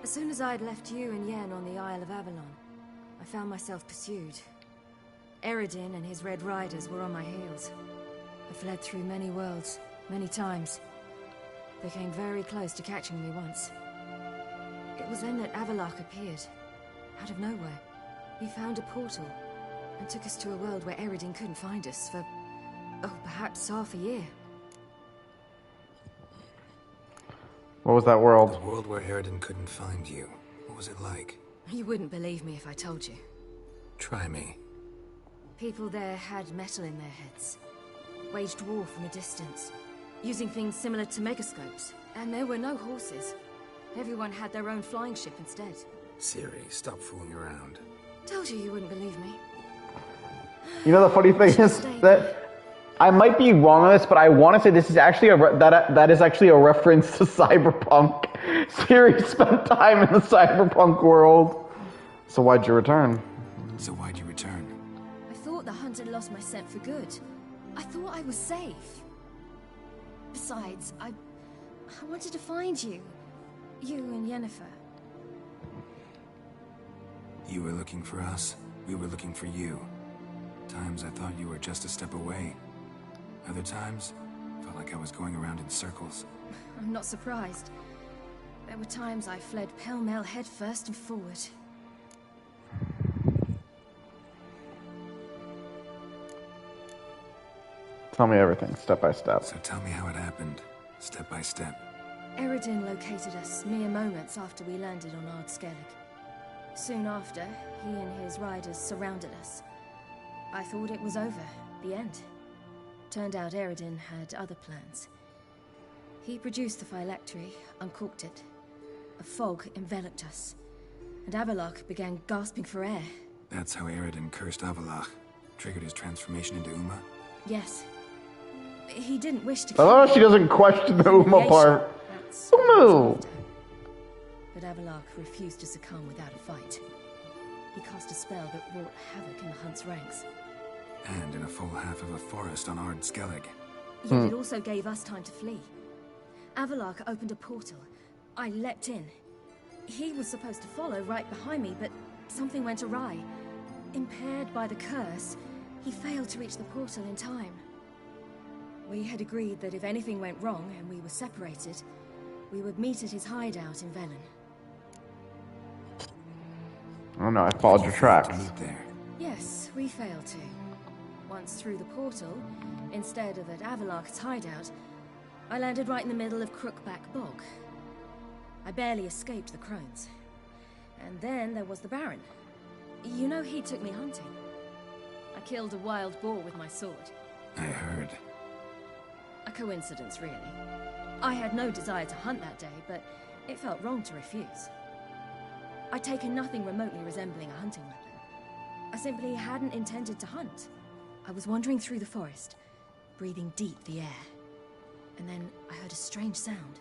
As soon as I'd left you and Yen on the Isle of Avalon, I found myself pursued. Eredin and his Red Riders were on my heels. I fled through many worlds, many times. They came very close to catching me once. It was then that Avallac'h appeared, out of nowhere. He found a portal, and took us to a world where Eredin couldn't find us for, oh, perhaps half a year. What was that world? The world where Eredin couldn't find you. What was it like? You wouldn't believe me if I told you. Try me. People there had metal in their heads, waged war from a distance, using things similar to megascopes. And there were no horses. Everyone had their own flying ship instead. Siri, stop fooling around. Told you wouldn't believe me. You know the funny thing is that I might be wrong on this, but I want to say this is actually that is actually a reference to Cyberpunk. Siri spent time in the Cyberpunk world. So why'd you return? So why'd you return? I thought the hunt had lost my scent for good. I thought I was safe. Besides, I wanted to find you. You and Yennefer. You were looking for us. We were looking for you. Times I thought you were just a step away. Other times, felt like I was going around in circles. I'm not surprised. There were times I fled pell-mell head first and forward. Tell me everything, step by step. So tell me how it happened, step by step. Eredin located us mere moments after we landed on Ard Skellig. Soon after, he and his riders surrounded us. I thought it was over, the end. Turned out Eredin had other plans. He produced the phylactery, uncorked it. A fog enveloped us, and Avallac'h began gasping for air. That's how Eredin cursed Avallac'h, triggered his transformation into Uma? Yes. He didn't wish to Oh, she doesn't question the Uma part. Umu! But Avallac'h refused to succumb without a fight. He cast a spell that wrought havoc in the hunt's ranks. And in a full half of a forest on Ard Skellig. Yet it also gave us time to flee. Avallac'h opened a portal. I leapt in. He was supposed to follow right behind me, but something went awry. Impaired by the curse, he failed to reach the portal in time. We had agreed that if anything went wrong and we were separated, we would meet at his hideout in Velen. Oh no, I followed your tracks. Yes, we failed to. Once through the portal, instead of at Avallac'h's hideout, I landed right in the middle of Crookback Bog. I barely escaped the crones. And then there was the Baron. You know he took me hunting. I killed a wild boar with my sword. I heard. A coincidence, really. I had no desire to hunt that day, but it felt wrong to refuse. I'd taken nothing remotely resembling a hunting weapon. I simply hadn't intended to hunt. I was wandering through the forest, breathing deep the air. And then I heard a strange sound.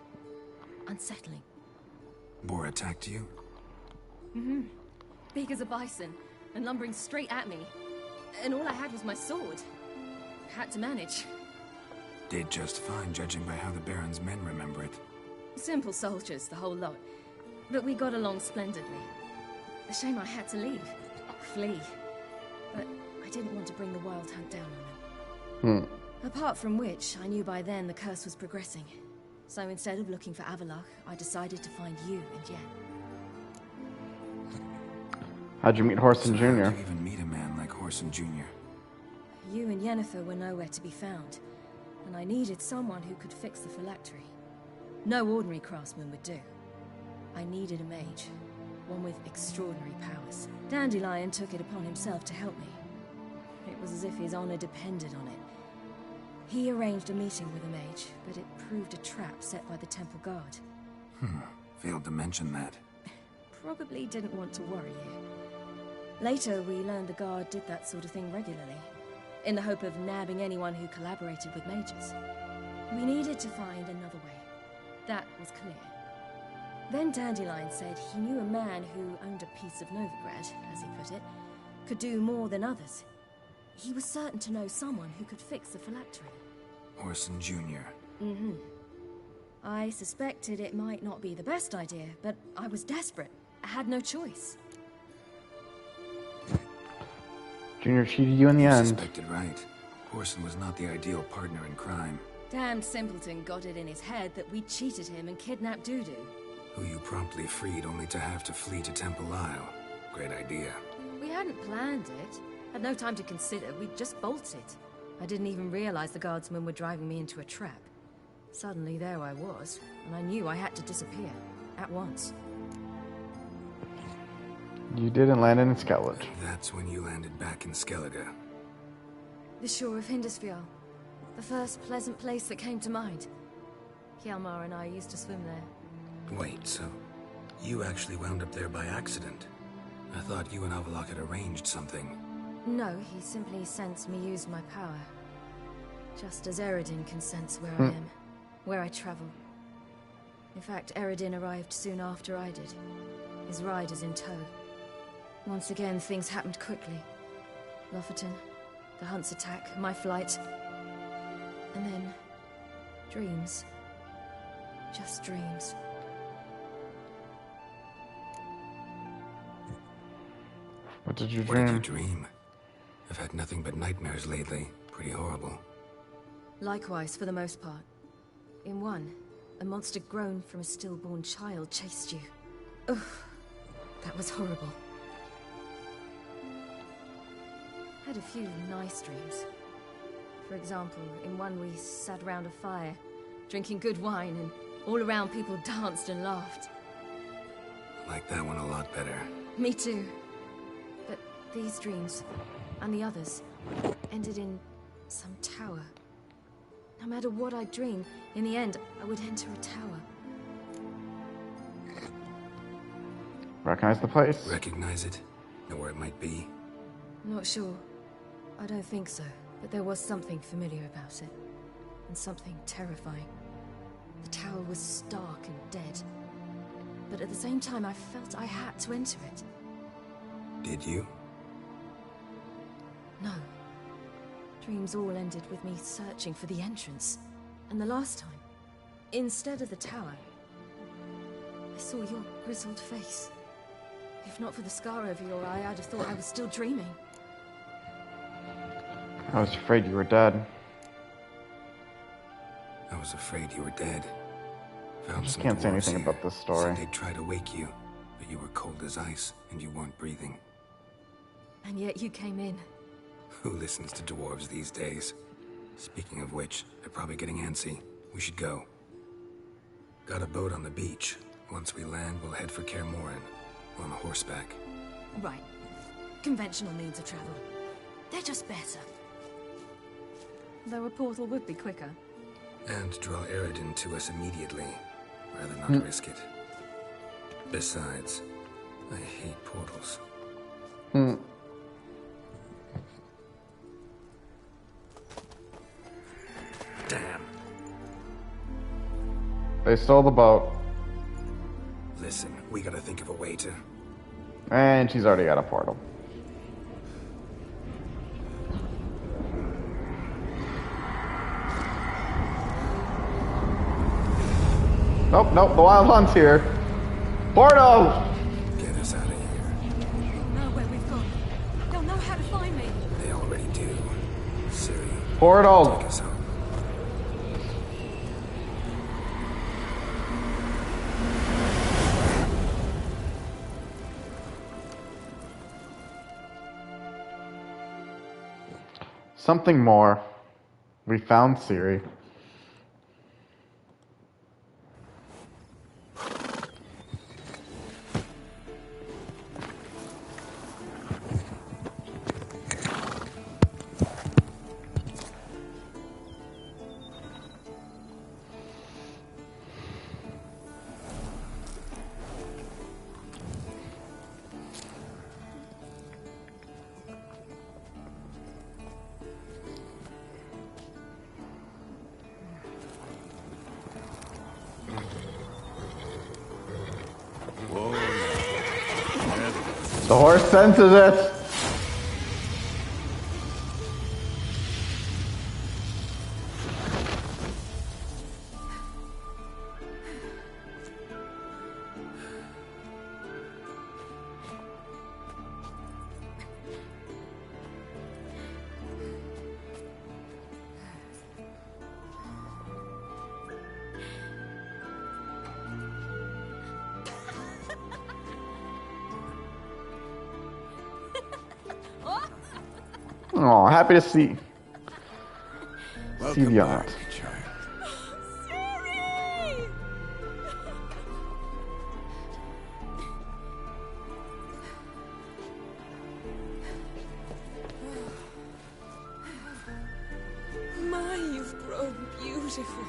Unsettling. Boar attacked you? Mm-hmm. Big as a bison, and lumbering straight at me. And all I had was my sword. Had to manage. Did just fine, judging by how the Baron's men remember it. Simple soldiers, the whole lot. But we got along splendidly. A shame I had to leave. Flee. But I didn't want to bring the Wild Hunt down on them. Apart from which, I knew by then the curse was progressing. So instead of looking for Avallac'h, I decided to find you and Yen. How'd you meet Horson Jr.? How'd you even meet a man like Horson Jr.? You and Yennefer were nowhere to be found, and I needed someone who could fix the phylactery. No ordinary craftsman would do. I needed a mage, one with extraordinary powers. Dandelion took it upon himself to help me. It was as if his honor depended on it. He arranged a meeting with a mage, but it proved a trap set by the temple guard. Failed to mention that. Probably didn't want to worry you. Later, we learned the guard did that sort of thing regularly, in the hope of nabbing anyone who collaborated with mages. We needed to find another way. That was clear. Then Dandelion said he knew a man who owned a piece of Novigrad, as he put it, could do more than others. He was certain to know someone who could fix the phylactery. Orson Jr. Mm-hmm. I suspected it might not be the best idea, but I was desperate. I had no choice. Junior cheated you in the end. Suspected right. Orson was not the ideal partner in crime. Damned simpleton got it in his head that we cheated him and kidnapped Dudu. Who you promptly freed only to have to flee to Temple Isle. Great idea. We hadn't planned it. Had no time to consider. We just bolted. I didn't even realize the guardsmen were driving me into a trap. Suddenly there I was, and I knew I had to disappear. At once. You didn't land in Skellige. That's when you landed back in Skellige. The shore of Hindisfjall. The first pleasant place that came to mind. Hjalmar and I used to swim there. Wait, so you actually wound up there by accident? I thought you and Avalok had arranged something. No, he simply sensed me use my power. Just as Eredin can sense where I am, where I travel. In fact, Eredin arrived soon after I did. His riders in tow. Once again, things happened quickly. Lofoten, the Hunt's attack, my flight. And then... dreams. Just dreams. What did you What dream? did you dream? I've had nothing but nightmares lately. Pretty horrible. Likewise, for the most part. In one, a monster grown from a stillborn child chased you. Ugh, that was horrible. Had a few nice dreams. For example, in one we sat around a fire, drinking good wine, and all around people danced and laughed. I like that one a lot better. Me too. But these dreams, and the others, ended in some tower. No matter what I dream, in the end, I would enter a tower. Recognize the place? Recognize it? Know where it might be? Not sure. I don't think so. But there was something familiar about it. And something terrifying. The tower was stark and dead. But at the same time, I felt I had to enter it. Did you? No. Dreams all ended with me searching for the entrance. And the last time, instead of the tower, I saw your grizzled face. If not for the scar over your eye, I'd have thought I was still dreaming. I was afraid you were dead. I was afraid you were dead. I Found just some can't say dwarves anything here. about this story. Said they'd try to wake you, but you were cold as ice, and you weren't breathing. And yet you came in. Who listens to dwarves these days? Speaking of which, they're probably getting antsy. We should go. Got a boat on the beach. Once we land, we'll head for Kaer Morhen. On horseback. Right. Conventional means of travel. They're just better. Though a portal would be quicker. And draw Eredin to us immediately. Rather not risk it. Besides, I hate portals. Damn. They stole the boat. Listen, we gotta think of a way to... And she's already got a portal. Nope, nope, the Wild Hunt's here. Portal! Get us out of here. Know where we've gone. They'll know how to find me. They already do. Siri. Portal! Take us home. Something more. We found Siri. The horse senses it. Oh, happy to see the aunt. My, you've grown beautiful.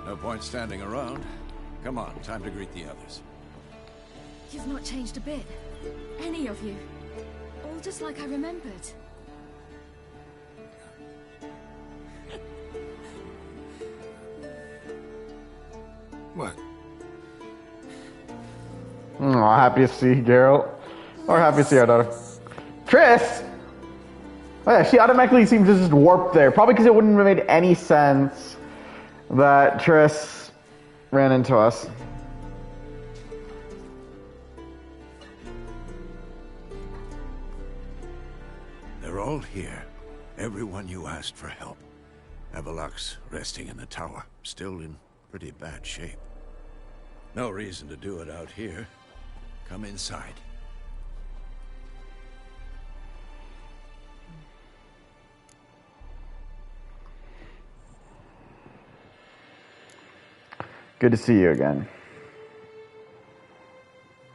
No point standing around. Come on, time to greet the others. You've not changed a bit. Any of you. All just like I remembered. What? Oh, happy to see Geralt. Or happy to see our daughter. Triss! Oh yeah, she automatically seems to just warp there. Probably because it wouldn't have made any sense that Triss ran into us. They're all here. Everyone you asked for help. Avalok's resting in the tower, still in pretty bad shape. No reason to do it out here. Come inside. Good to see you again.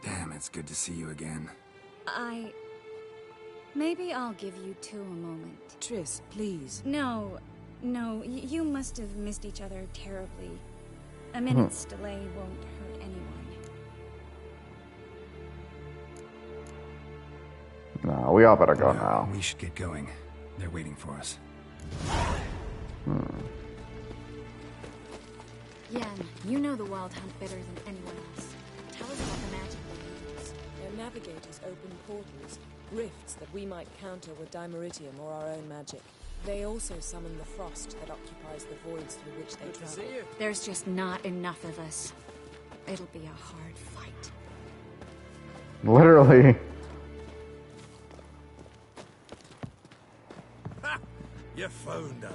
Damn, it's good to see you again. Maybe I'll give you two a moment. Triss, please. No, you must have missed each other terribly. A minute's delay won't hurt anyone. No, we all better go now. We should get going. They're waiting for us. Yan, you know the Wild Hunt better than anyone else. Tell us about the magic they use. Their navigators open portals, rifts that we might counter with dimeritium or our own magic. They also summon the frost that occupies the voids through which they travel. There's just not enough of us. It'll be a hard fight. Literally. Ha! You found her.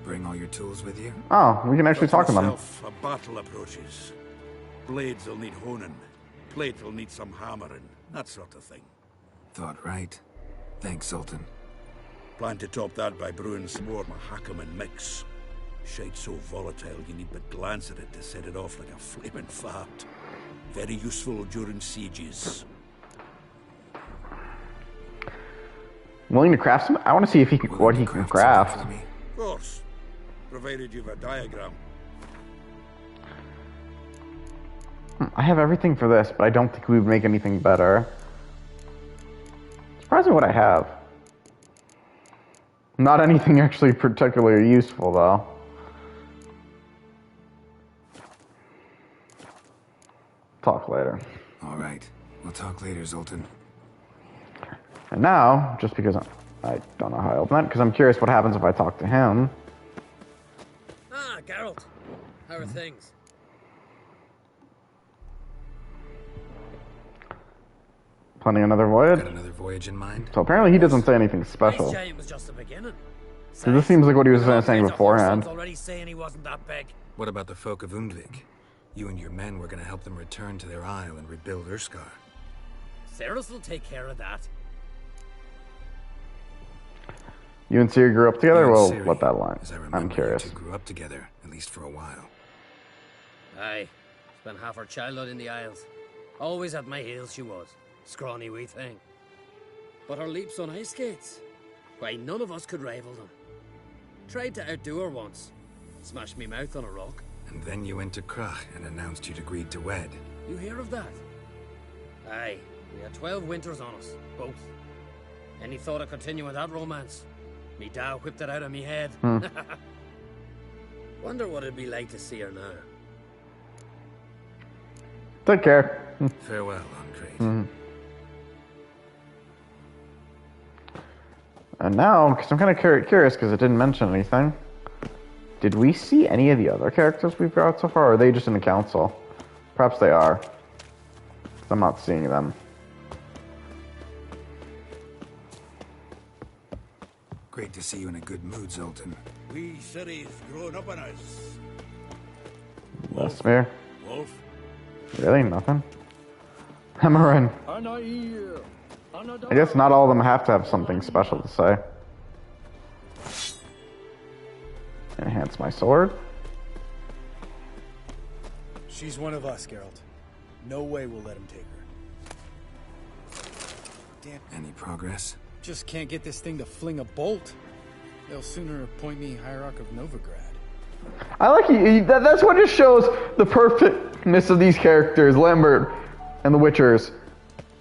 Bring all your tools with you? Oh, we can actually talk to them. A battle approaches. Blades will need honing. Plate will need some hammering. That sort of thing. Thought right. Thanks, Sultan. Plan to top that by brewing some more Mahakam and mix. Shite so volatile you need but glance at it to set it off like a flaming fart. Very useful during sieges. Willing to craft some? I want to see if he can, what he can craft. Of course. Provided you've a diagram. I have everything for this, but I don't think we would make anything better. Surprising what I have. Not anything actually particularly useful, though. Talk later. All right. We'll talk later, Zoltan. And now, just because I don't know how I open that, because I'm curious what happens if I talk to him. Ah, Geralt. How are things? Planning another voyage? Got another voyage in mind? So apparently he doesn't say anything special. Giant was just the beginning. So this seems like what he was saying beforehand. Already saying he wasn't that big. What about the folk of Undvik? You and your men were going to help them return to their isle and rebuild Urskar. Ceres will take care of that. You and Ciri grew up together? You and Well, Ciri, what that line? as I remember, I'm curious. You two grew up together, at least for a while. Aye. Spent half her childhood in the Isles. Always at my heels she was. Scrawny wee thing. But her leaps on ice skates, why, none of us could rival them. Tried to outdo her once. Smashed me mouth on a rock. And then you went to Krach and announced you'd agreed to wed. You hear of that? Aye. We had 12 winters on us, both. Any thought of continuing that romance? Me Dow whipped it out of me head. Wonder what it'd be like to see her now. Take care. Farewell, Andre. And now, because I'm kind of curious, because it didn't mention anything. Did we see any of the other characters we've got so far, or are they just in the council? Perhaps they are. 'Cause I'm not seeing them. Great to see you in a good mood, Zoltan. We city's grown up on us. Vesemir? Wolf? Really? Nothing? Hamarin. I guess not all of them have to have something special to say. Enhance my sword. She's one of us, Geralt. No way we'll let him take her. Damn. Any progress? Just can't get this thing to fling a bolt. They'll sooner appoint me Hierarch of Novigrad. I like that's what just shows the perfectness of these characters, Lambert and the Witchers.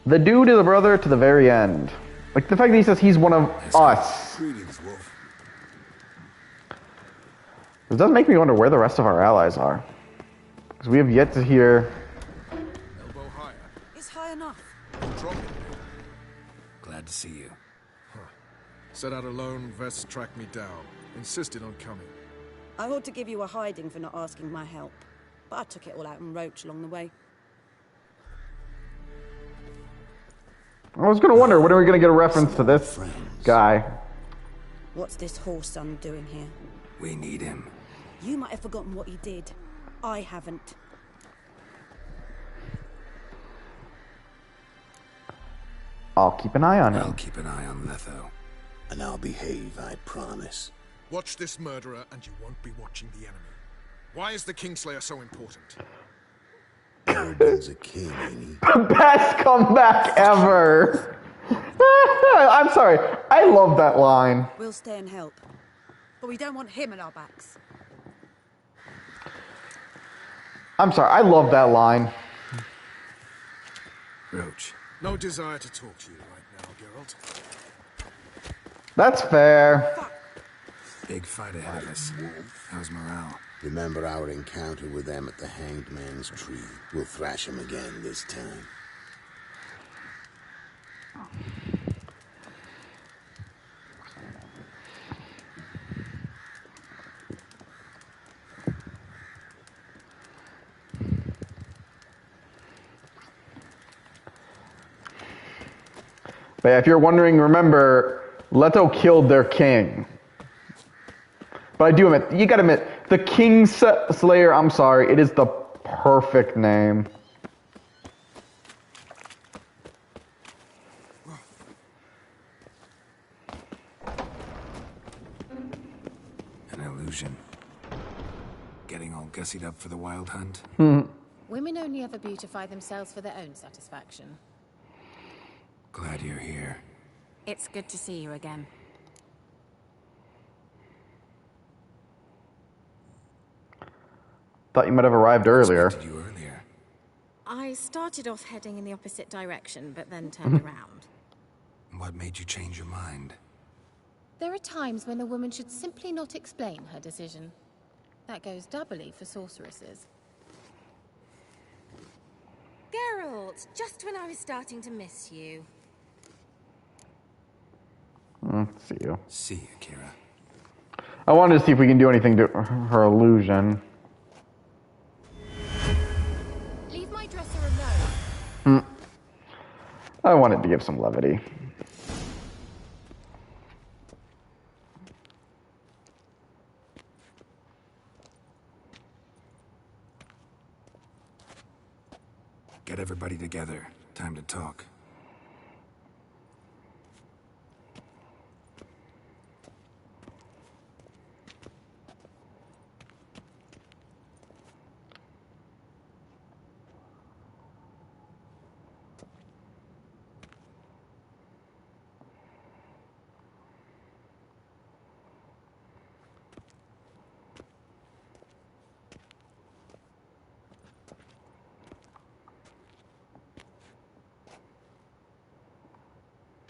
The dude is a brother to the very end. Like the fact that he says he's one of us. Greetings, Wolf. This does make me wonder where the rest of our allies are. Because we have yet to hear. Elbow higher. It's high enough. Drop it. Glad to see you. Set out alone, Vest tracked me down. Insisted on coming. I ought to give you a hiding for not asking my help, but I took it all out in Roach along the way. I was going to wonder, when are we going to get a reference to this guy? What's this horse son doing here? We need him. You might have forgotten what he did. I haven't. I'll keep an eye on him. I'll keep an eye on Letho. And I'll behave, I promise. Watch this murderer and you won't be watching the enemy. Why is the Kingslayer so important? Erdogan's a king, ain't he? Best comeback ever! I'm sorry, I love that line. We'll stay and help, but we don't want him at our backs. I'm sorry, I love that line. Roach. No desire to talk to you right now, Geralt. That's fair. Big fight ahead of us. How's morale? Remember our encounter with them at the Hanged Man's Tree. We'll thrash him again this time. But yeah, if you're wondering, remember, Leto killed their king. But I do admit, you gotta admit, the Kingslayer, I'm sorry, it is the perfect name. An illusion. Getting all gussied up for the wild hunt? Women only ever beautify themselves for their own satisfaction. Glad you're here. It's good to see you again. Thought you might have arrived earlier. Expected you earlier. I started off heading in the opposite direction, but then turned around. What made you change your mind? There are times when a woman should simply not explain her decision. That goes doubly for sorceresses. Geralt, just when I was starting to miss you. See you. See you, Kira. I wanted to see if we can do anything to her illusion. Leave my dresser alone. I wanted to give some levity. Get everybody together. Time to talk.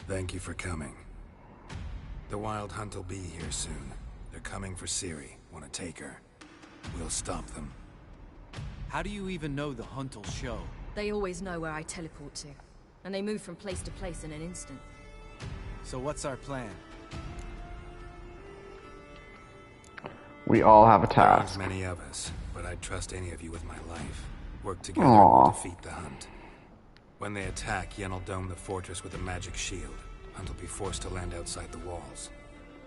Thank you for coming. The Wild Hunt will be here soon. They're coming for Ciri. Want to take her. We'll stop them. How do you even know the hunt will show? They always know where I teleport to, and they move from place to place in an instant. So what's our plan? We all have a There aren't task. many of us, but I'd trust any of you with my life. Work together Aww. and defeat the Hunt. When they attack, Yen will dome the fortress with a magic shield. Hunt will be forced to land outside the walls.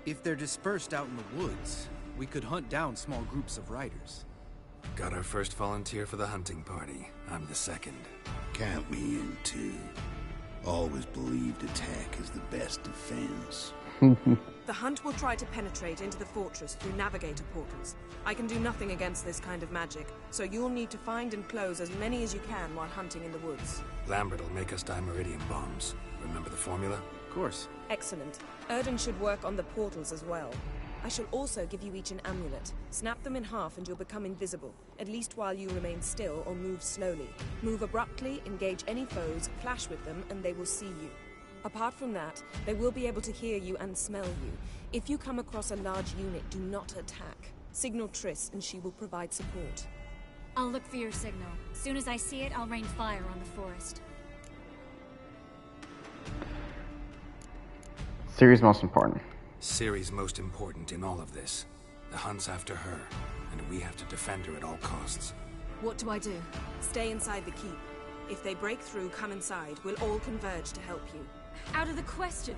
If they're dispersed out in the woods, we could hunt down small groups of riders. Got our first volunteer for the hunting party. I'm the second. Count me in, too. Always believed attack is the best defense. The Hunt will try to penetrate into the fortress through navigator portals. I can do nothing against this kind of magic, so you'll need to find and close as many as you can while hunting in the woods. Lambert will make us dimeridium bombs. Remember the formula? Of course. Excellent. Erden should work on the portals as well. I shall also give you each an amulet. Snap them in half and you'll become invisible, at least while you remain still or move slowly. Move abruptly, engage any foes, clash with them, and they will see you. Apart from that, they will be able to hear you and smell you. If you come across a large unit, do not attack. Signal Triss and she will provide support. I'll look for your signal. As soon as I see it, I'll rain fire on the forest. Ciri's most important. Ciri's most important in all of this. The Hunt's after her, and we have to defend her at all costs. What do I do? Stay inside the keep. If they break through, come inside. We'll all converge to help you. Out of the question.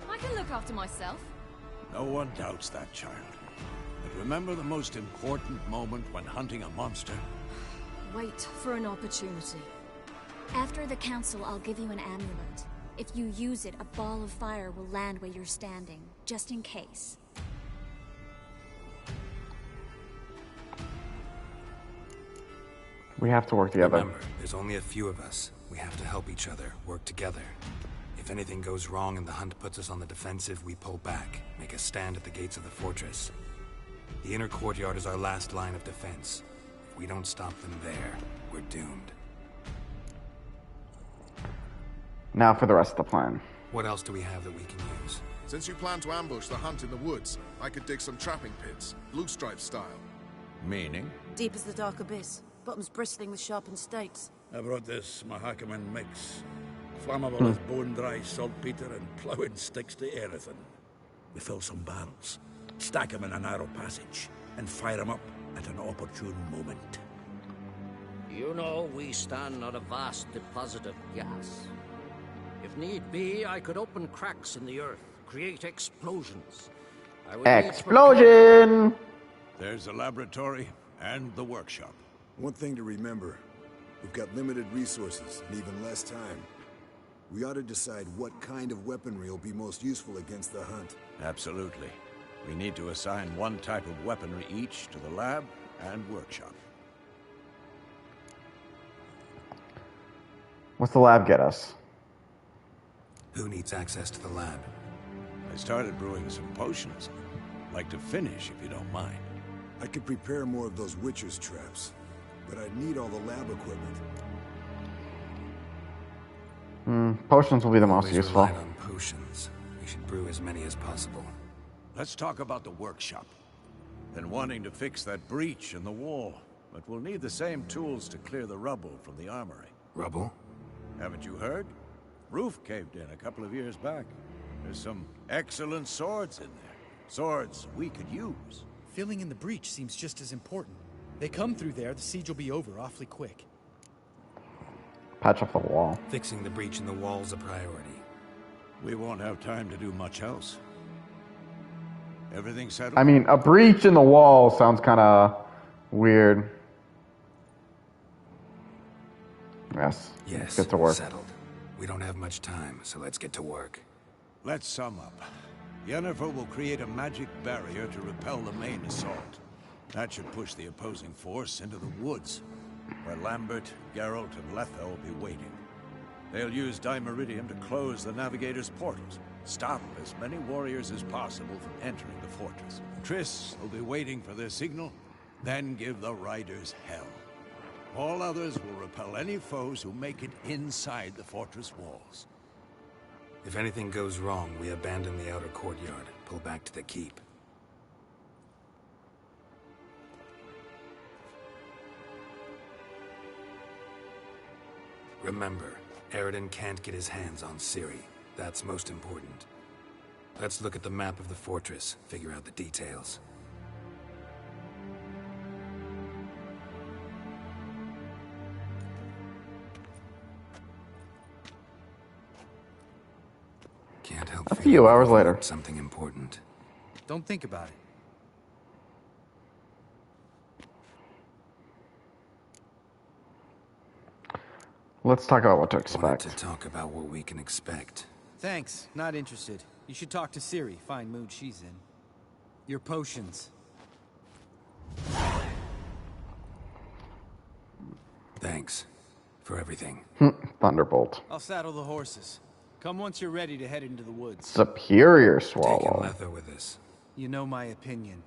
I can look after myself. No one doubts that, child. But remember the most important moment when hunting a monster? Wait for an opportunity. After the council, I'll give you an amulet. If you use it, a ball of fire will land where you're standing, just in case. We have to work together. Remember, there's only a few of us. We have to help each other, work together. If anything goes wrong and the Hunt puts us on the defensive, we pull back, make a stand at the gates of the fortress. The inner courtyard is our last line of defense. If we don't stop them there, we're doomed. Now for the rest of the plan. What else do we have that we can use? Since you plan to ambush the Hunt in the woods, I could dig some trapping pits, blue stripe style. Meaning? Deep as the dark abyss, bottoms bristling with sharpened stakes. I brought this Mahakaman mix. Flammable as bone-dry saltpeter and ploughing sticks to anything. We fill some barrels, stack them in a narrow passage, and fire them up at an opportune moment. You know, we stand on a vast deposit of gas. If need be, I could open cracks in the earth, create explosions. I would Explosion! There's the laboratory and the workshop. One thing to remember, we've got limited resources and even less time. We ought to decide what kind of weaponry will be most useful against the Hunt. Absolutely. We need to assign one type of weaponry each to the lab and workshop. What's the lab get us? Who needs access to the lab? I started brewing some potions. Like to finish, if you don't mind. I could prepare more of those Witcher's traps, but I'd need all the lab equipment. Potions will be the most Always useful. relied on potions. We should brew as many as possible. Let's talk about the workshop. Been wanting to fix that breach in the wall, but we'll need the same tools to clear the rubble from the armory. Rubble? Haven't you heard? Roof caved in a couple of years back. There's some excellent swords in there. Swords we could use. Filling in the breach seems just as important. They come through there, the siege will be over awfully quick. Patch up the wall. Fixing the breach in the wall's a priority. We won't have time to do much else. Everything settled? I mean, a breach in the wall sounds kind of weird. Yes. Yes, Get to work. settled. We don't have much time, so let's get to work. Let's sum up. Yennefer will create a magic barrier to repel the main assault. That should push the opposing force into the woods, where Lambert, Geralt, and Letha will be waiting. They'll use Dimeridium to close the Navigator's portals, stop as many warriors as possible from entering the fortress. Triss will be waiting for their signal, then give the riders hell. All others will repel any foes who make it inside the fortress walls. If anything goes wrong, we abandon the outer courtyard, pull back to the keep. Remember, Aridin can't get his hands on Ciri. That's most important. Let's look at the map of the fortress, figure out the details. Can't help A few hours later. Something important. Don't think about it. Let's talk about what to expect. Wanted to talk about what we can expect. Thanks, not interested. You should talk to Ciri. Fine mood she's in. Your potions. Thanks for everything. Thunderbolt. I'll saddle the horses. Come once you're ready to head into the woods. Superior Swallow. Taking Letha with us. You know my opinion.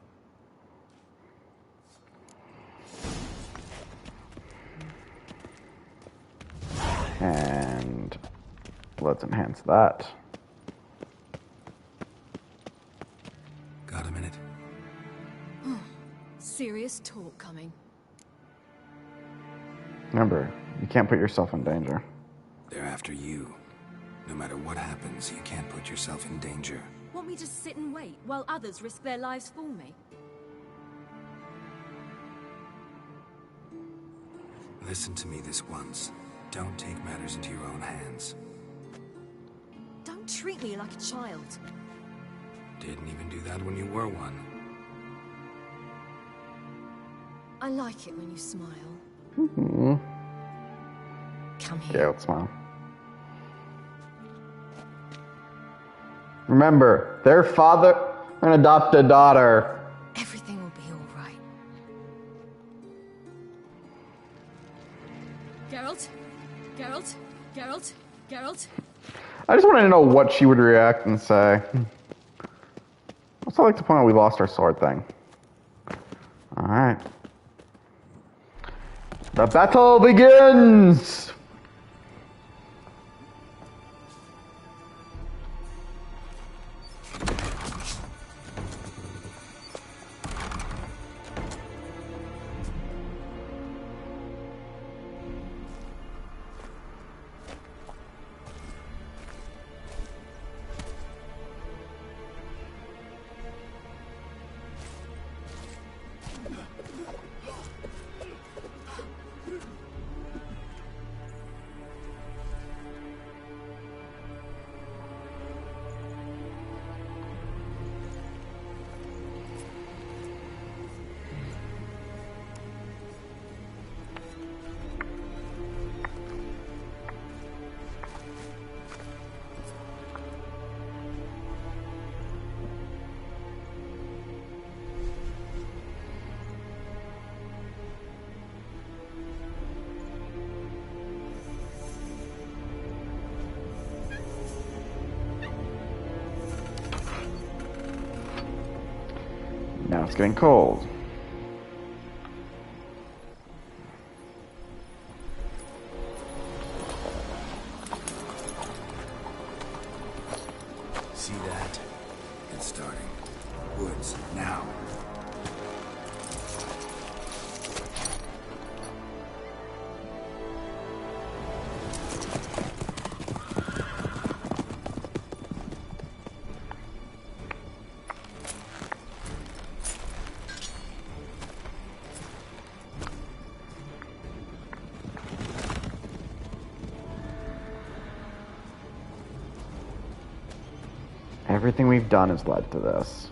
And let's enhance that. Got a minute? Serious talk coming. Remember, you can't put yourself in danger. They're after you. No matter what happens, you can't put yourself in danger. Want me to sit and wait while others risk their lives for me? Listen to me this once. Don't take matters into your own hands. Don't treat me like a child. Didn't even do that when you were one. I like it when you smile. Mm-hmm. Come here. Gale, smile. Remember, their father and adopted daughter. Everything will be all right. Geralt? Geralt? Geralt? Geralt? I just wanted to know what she would react and say. Also, I like to point out we lost our sword thing. Alright. The battle begins! Now it's getting cold. See that? It's starting. Woods, now. Everything we've done has led to this.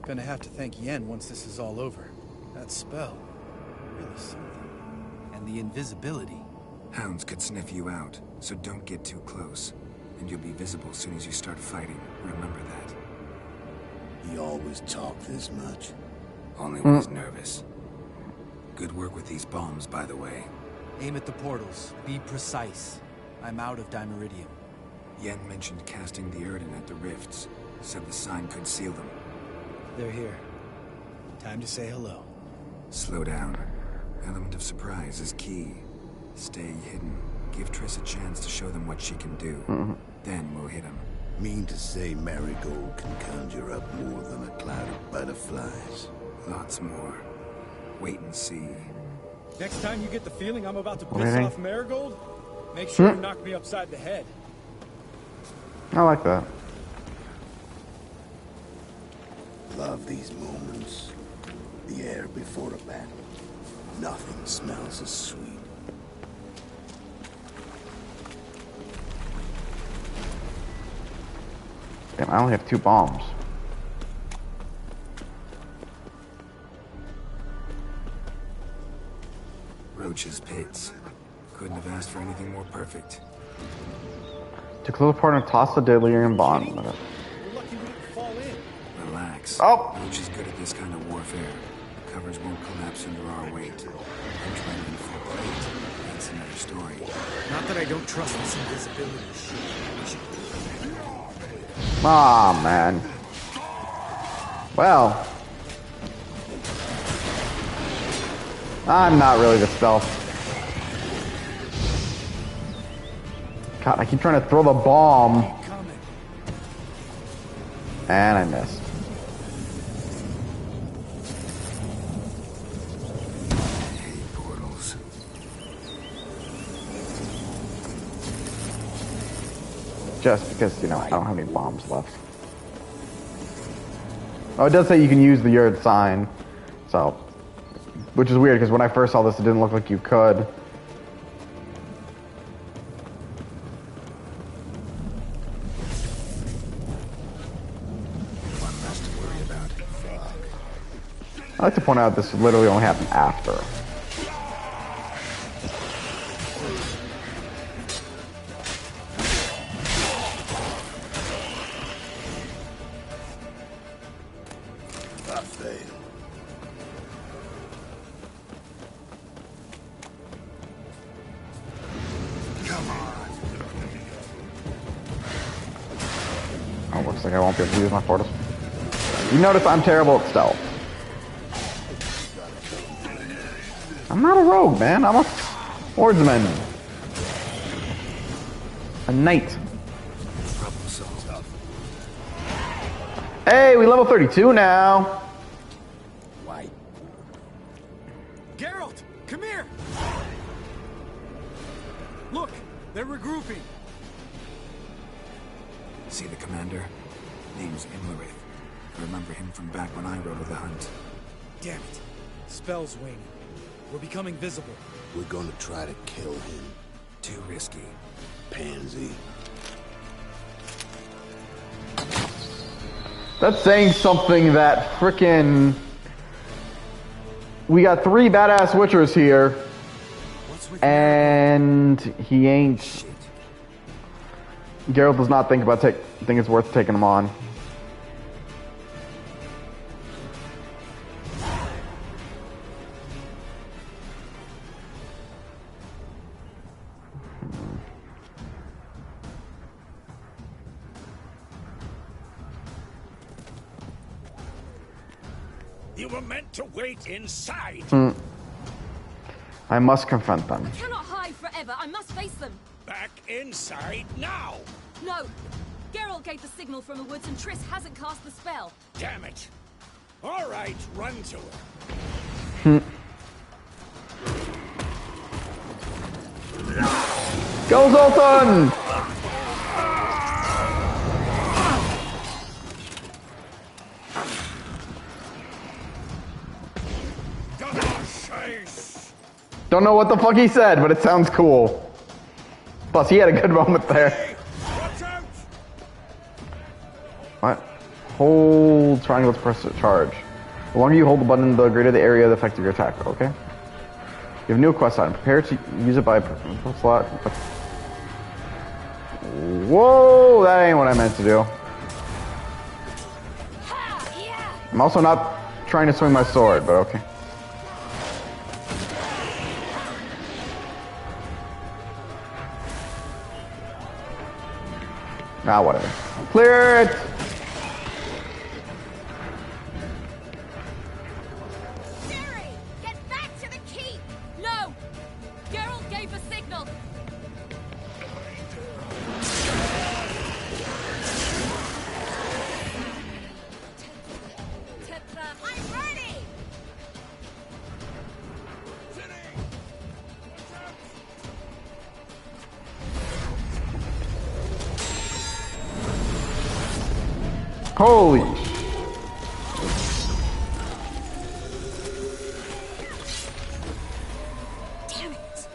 Gonna have to thank Yen once this is all over. That spell, really something. And the invisibility. Hounds could sniff you out, so don't get too close. And you'll be visible as soon as you start fighting. Remember that. He always talked this much. Only when he's nervous. Good work with these bombs, by the way. Aim at the portals. Be precise. I'm out of Dimeridium. Yen mentioned casting the Erden at the rifts. Said the sign could seal them. They're here. Time to say hello. Slow down. Element of surprise is key. Stay hidden. Give Triss a chance to show them what she can do. Then we'll hit them. Mean to say Marigold can conjure up more than a cloud of butterflies? Lots more. Wait and see. Next time you get the feeling I'm about to What do you piss think? off Marigold, make sure you knock me upside the head. I like that. Love these moments. The air before a battle. Nothing smells as sweet. Damn, I only have 2 bombs. Roach's pits. Couldn't have asked for anything more perfect. To close apart and toss the delirium bomb. Relax. Oh! Roach is good at this kind of warfare. The covers won't collapse under our weight. I'm trying to full plate. That's another story. Not that I don't trust this invisibility shit. Aw, man. Well. I'm not really the stealth. God, I keep trying to throw the bomb. And I missed. Portals. Just because, you know, I don't have any bombs left. Oh, it does say you can use the Yurt sign. So, which is weird because when I first saw this, it didn't look like you could. One less to worry about. I like to point out this literally only happened after. I failed. Come on. Oh, looks like I won't be able to use my portals. You notice I'm terrible at stealth. I'm not a rogue, man. I'm a swordsman. A knight. Problem solved. Hey, we level 32 now. White. Geralt, come here! Look, they're regrouping. See the commander? Name's Imlerith. I remember him from back when I rode with the hunt. Damn it. Spell's waning. We're becoming visible. We're gonna try to kill him. Too risky. Pansy. That's saying something that frickin'... We got 3 badass witchers here. And he ain't... Shit. Geralt does not think it's worth taking him on. You were meant to wait inside. I must confront them. I cannot hide forever. I must face them. Back inside now. No. Geralt gave the signal from the woods and Triss hasn't cast the spell. Damn it. All right, run to her. Go, Zoltan! Don't know what the fuck he said, but it sounds cool. Plus, he had a good moment there. What? Hold triangle to press a charge. The longer you hold the button, the greater the area of the effect of your attack. Okay. You have a new quest item. Prepare to use it by slot. Whoa, that ain't what I meant to do. I'm also not trying to swing my sword, but okay. Ah, whatever. Clear it! Siri! Get back to the keep! No! Geralt gave a signal! I'm ready! Holy Damn it!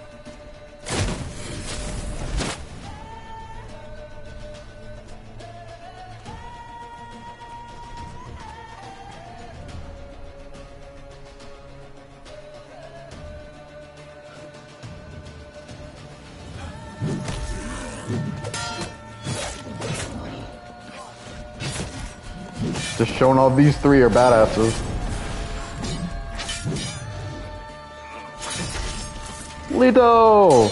Just showing all these three are badasses. Lito!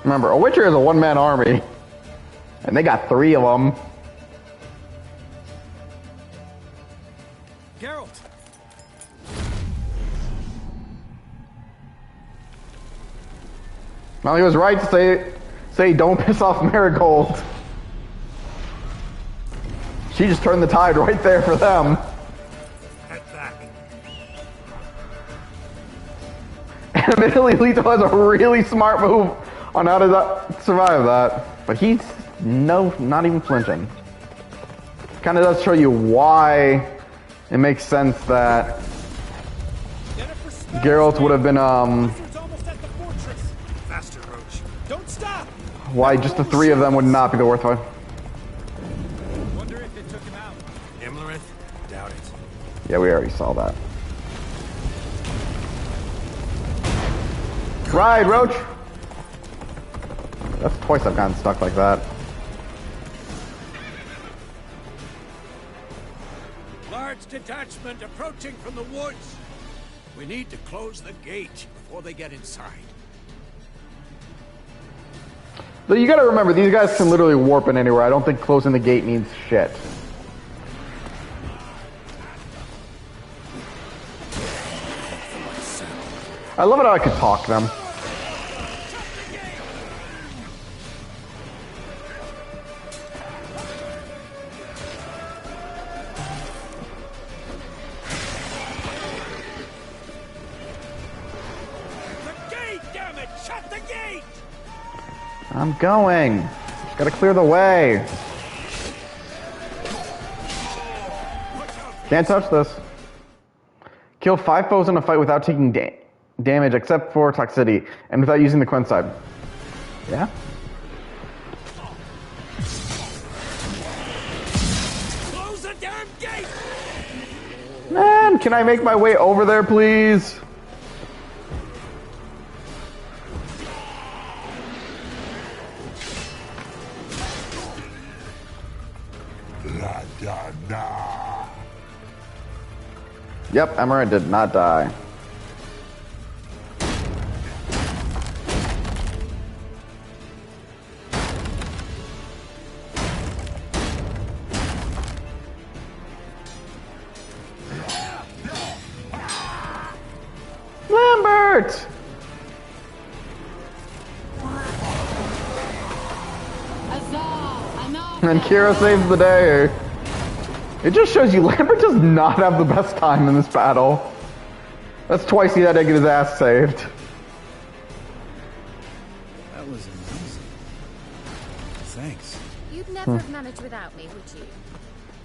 Remember, a Witcher is a one-man army. And they got 3 of them. Geralt! Well, he was right to say don't piss off Marigold. She just turned the tide right there for them. And admittedly, Lito has a really smart move on how to survive that. But he's not even flinching. Kind of does show you why it makes sense that Geralt would have been why just the 3 of them would not be the worthwhile. Wonder if it took him out. Imlerith? Doubt it. Yeah, we already saw that. Ride, Roach! That's twice I've gotten stuck like that. Large detachment approaching from the woods. We need to close the gate before they get inside. But you gotta remember, these guys can literally warp in anywhere. I don't think closing the gate means shit. I love it how I could talk them. I'm going. Just gotta clear the way. Can't touch this. Kill 5 foes in a fight without taking damage except for toxicity and without using the Quen side. Yeah? Close the damn gate! Man, can I make my way over there, please? Yep, Emmerich did not die. Lambert! And Kira saves the day. It just shows you Lambert does not have the best time in this battle. That's twice he had to get his ass saved. That was amazing. Thanks. You'd never have managed without me, would you?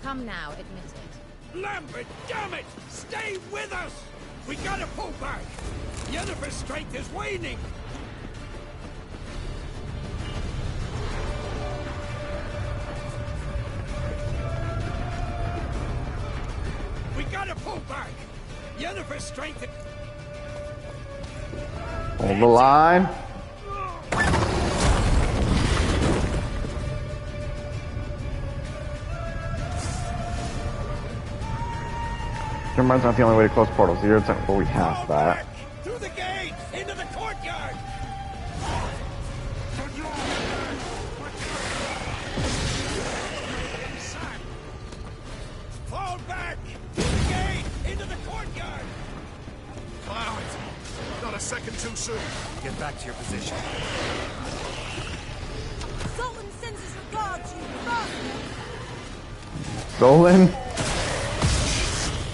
Come now, admit it. Lambert, damn it! Stay with us! We gotta pull back! Yennefer's strength is waning! We gotta pull back! Yennefer's strength is... Hold the line. Remember, it's not the only way to close portals. Here, it's where we have that. Through the gate! Into the courtyard! Fall back! Through the gate! Into the courtyard! Cloud! Not a second too soon. Get back to your position. Sultan sends his regards, you bastard! Dolan?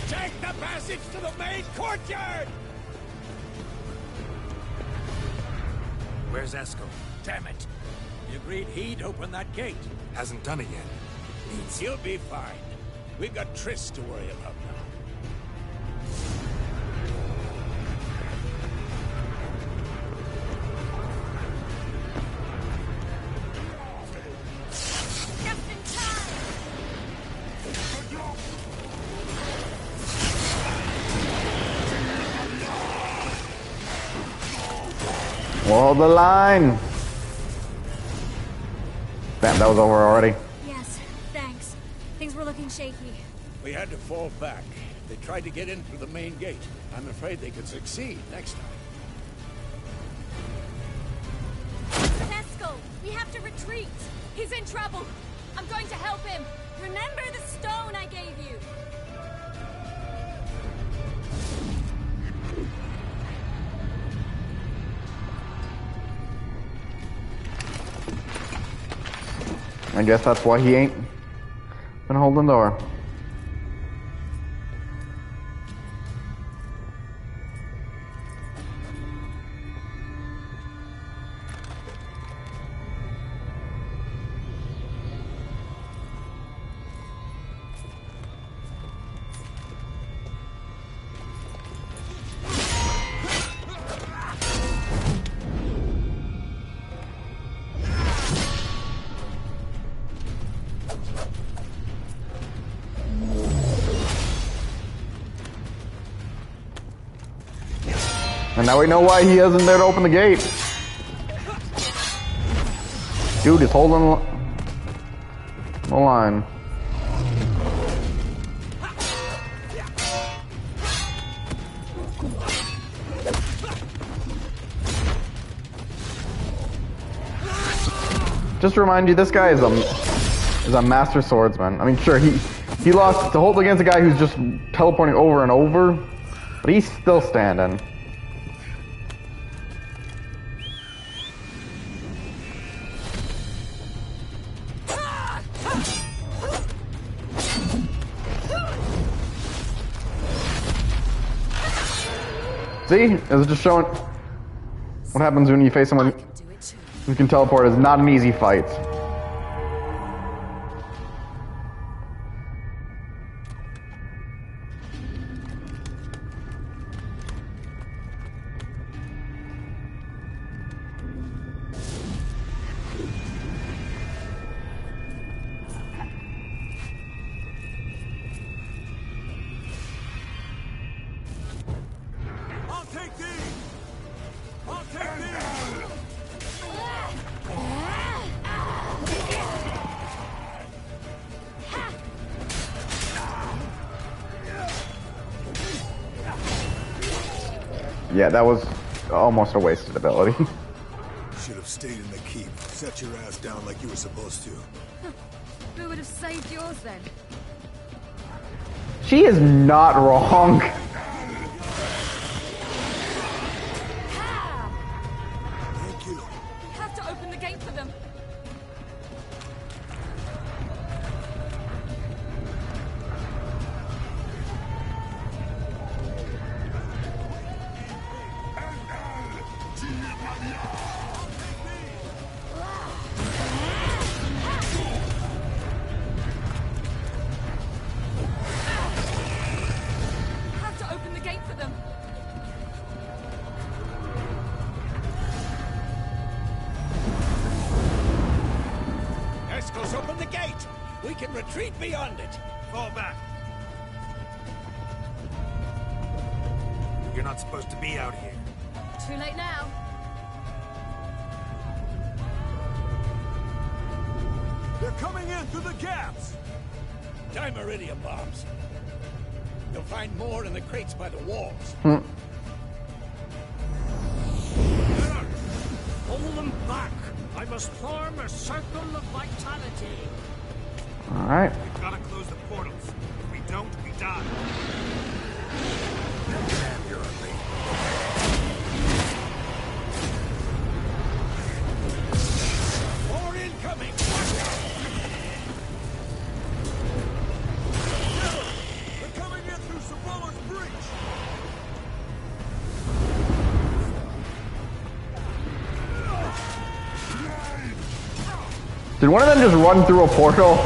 Take the passage to the main courtyard! Where's Esco? Damn it! He agreed he'd open that gate. Hasn't done it yet. Means he'll be fine. We've got Triss to worry about now. Hold the line. Damn, that was over already. Yes, thanks. Things were looking shaky. We had to fall back. They tried to get in through the main gate. I'm afraid they could succeed next time. Esco, we have to retreat. He's in trouble. I'm going to help him. Remember the stone I gave you. I guess that's why he ain't been holding the door. And now we know why he isn't there to open the gate. Dude is holding the line. Just to remind you, this guy is a master swordsman. I mean, sure, he lost to hold against a guy who's just teleporting over and over, but he's still standing. See? Is it just showing what happens when you face someone who can teleport? It's not an easy fight. Yeah, that was almost a wasted ability. Should have stayed in the keep. Set your ass down like you were supposed to. Who would have saved yours then? She is not wrong. Thank you. Have to open the gate for them. retreat beyond it. Fall back. You're not supposed to be out here. Too late now. They're coming in through the gaps! Dimeridium bombs. You'll find more in the crates by the walls. Pull them back. I must form a circle of vitality. Alright. We've got to close the portals. If we don't, we die. Damn, you're a lead. More incoming. Watch out. They're coming in through Sabolla's breach! Did one of them just run through a portal?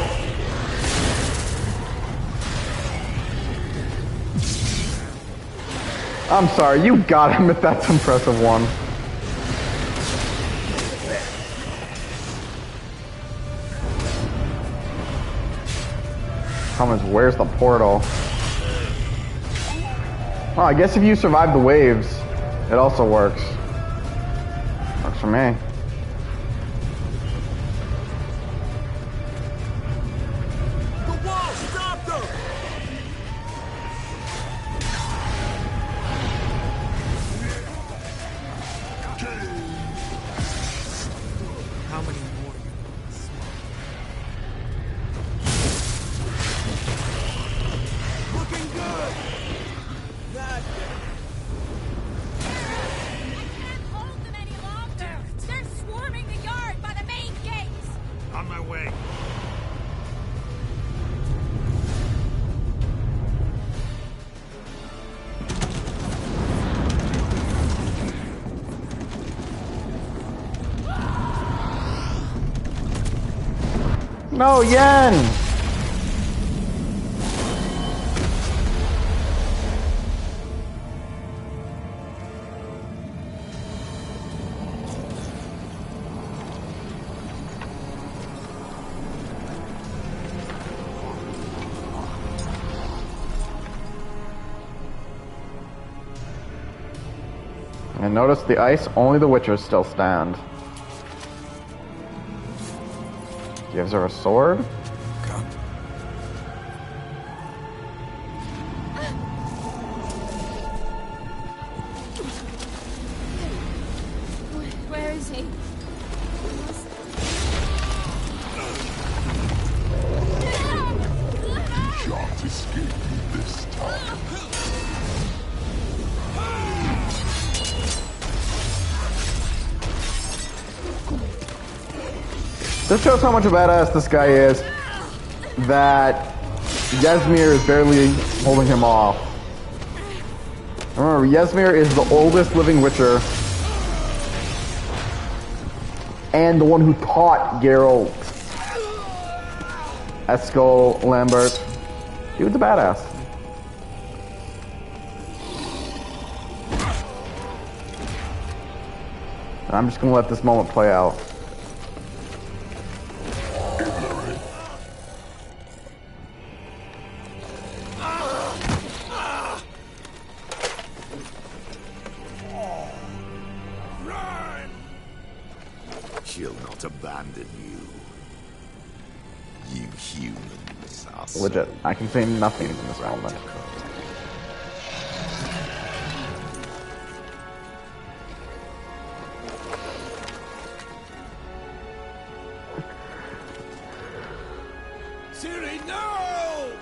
I'm sorry, you got him, but that's impressive one. Thomas, where's the portal? Oh, I guess if you survive the waves, it also works. Works for me. No, Yen! And notice the ice, only the Witchers still stand. Gives her a sword? Come. Where is he? You shan't escape me this time. This shows how much of a badass this guy is, that Yasmir is barely holding him off. Remember, Yasmir is the oldest living Witcher, and the one who taught Geralt, Eskel, Lambert. Dude's a badass. And I'm just gonna let this moment play out. She'll not abandon you. You humans are Legit. I can say nothing in this moment. Ciri, no!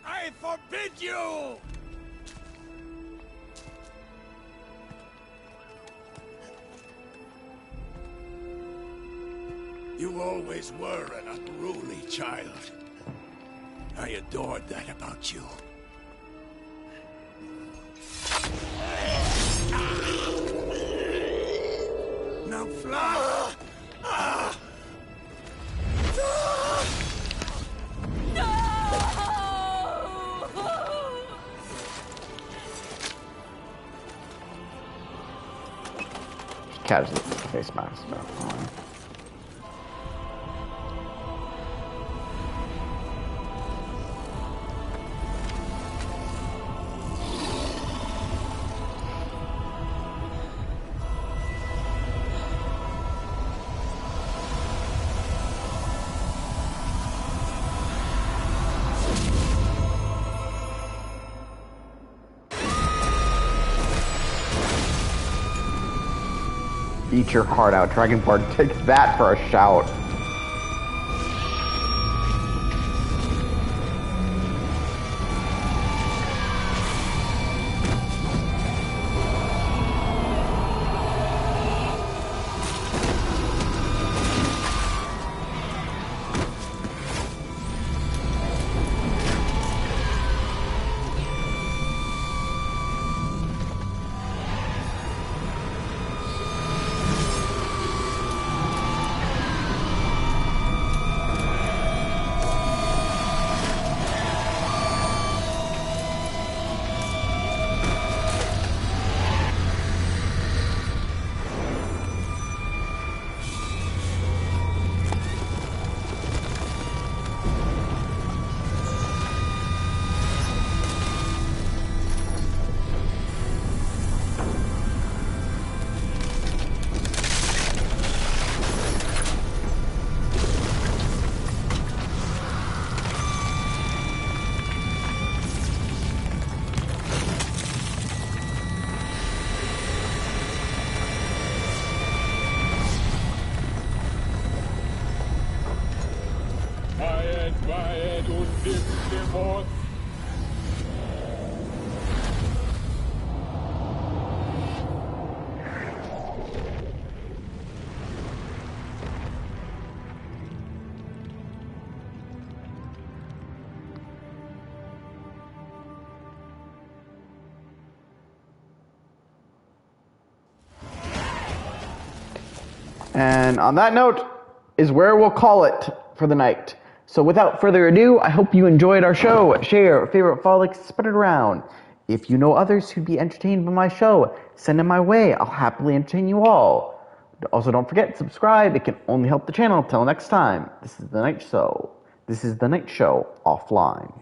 I forbid you! You always were an unruly child. I adored that about you. Now fly! casually. Face mask. Fine. Eat your heart out. Dragonborn, take that for a shout. And on that note is where we'll call it for the night. So without further ado, I hope you enjoyed our show. Share, favorite, follow, like, spread it around. If you know others who'd be entertained by my show, send them my way. I'll happily entertain you all. Also, don't forget to subscribe. It can only help the channel. Till next time, this is the Night Show. This is the Night Show offline.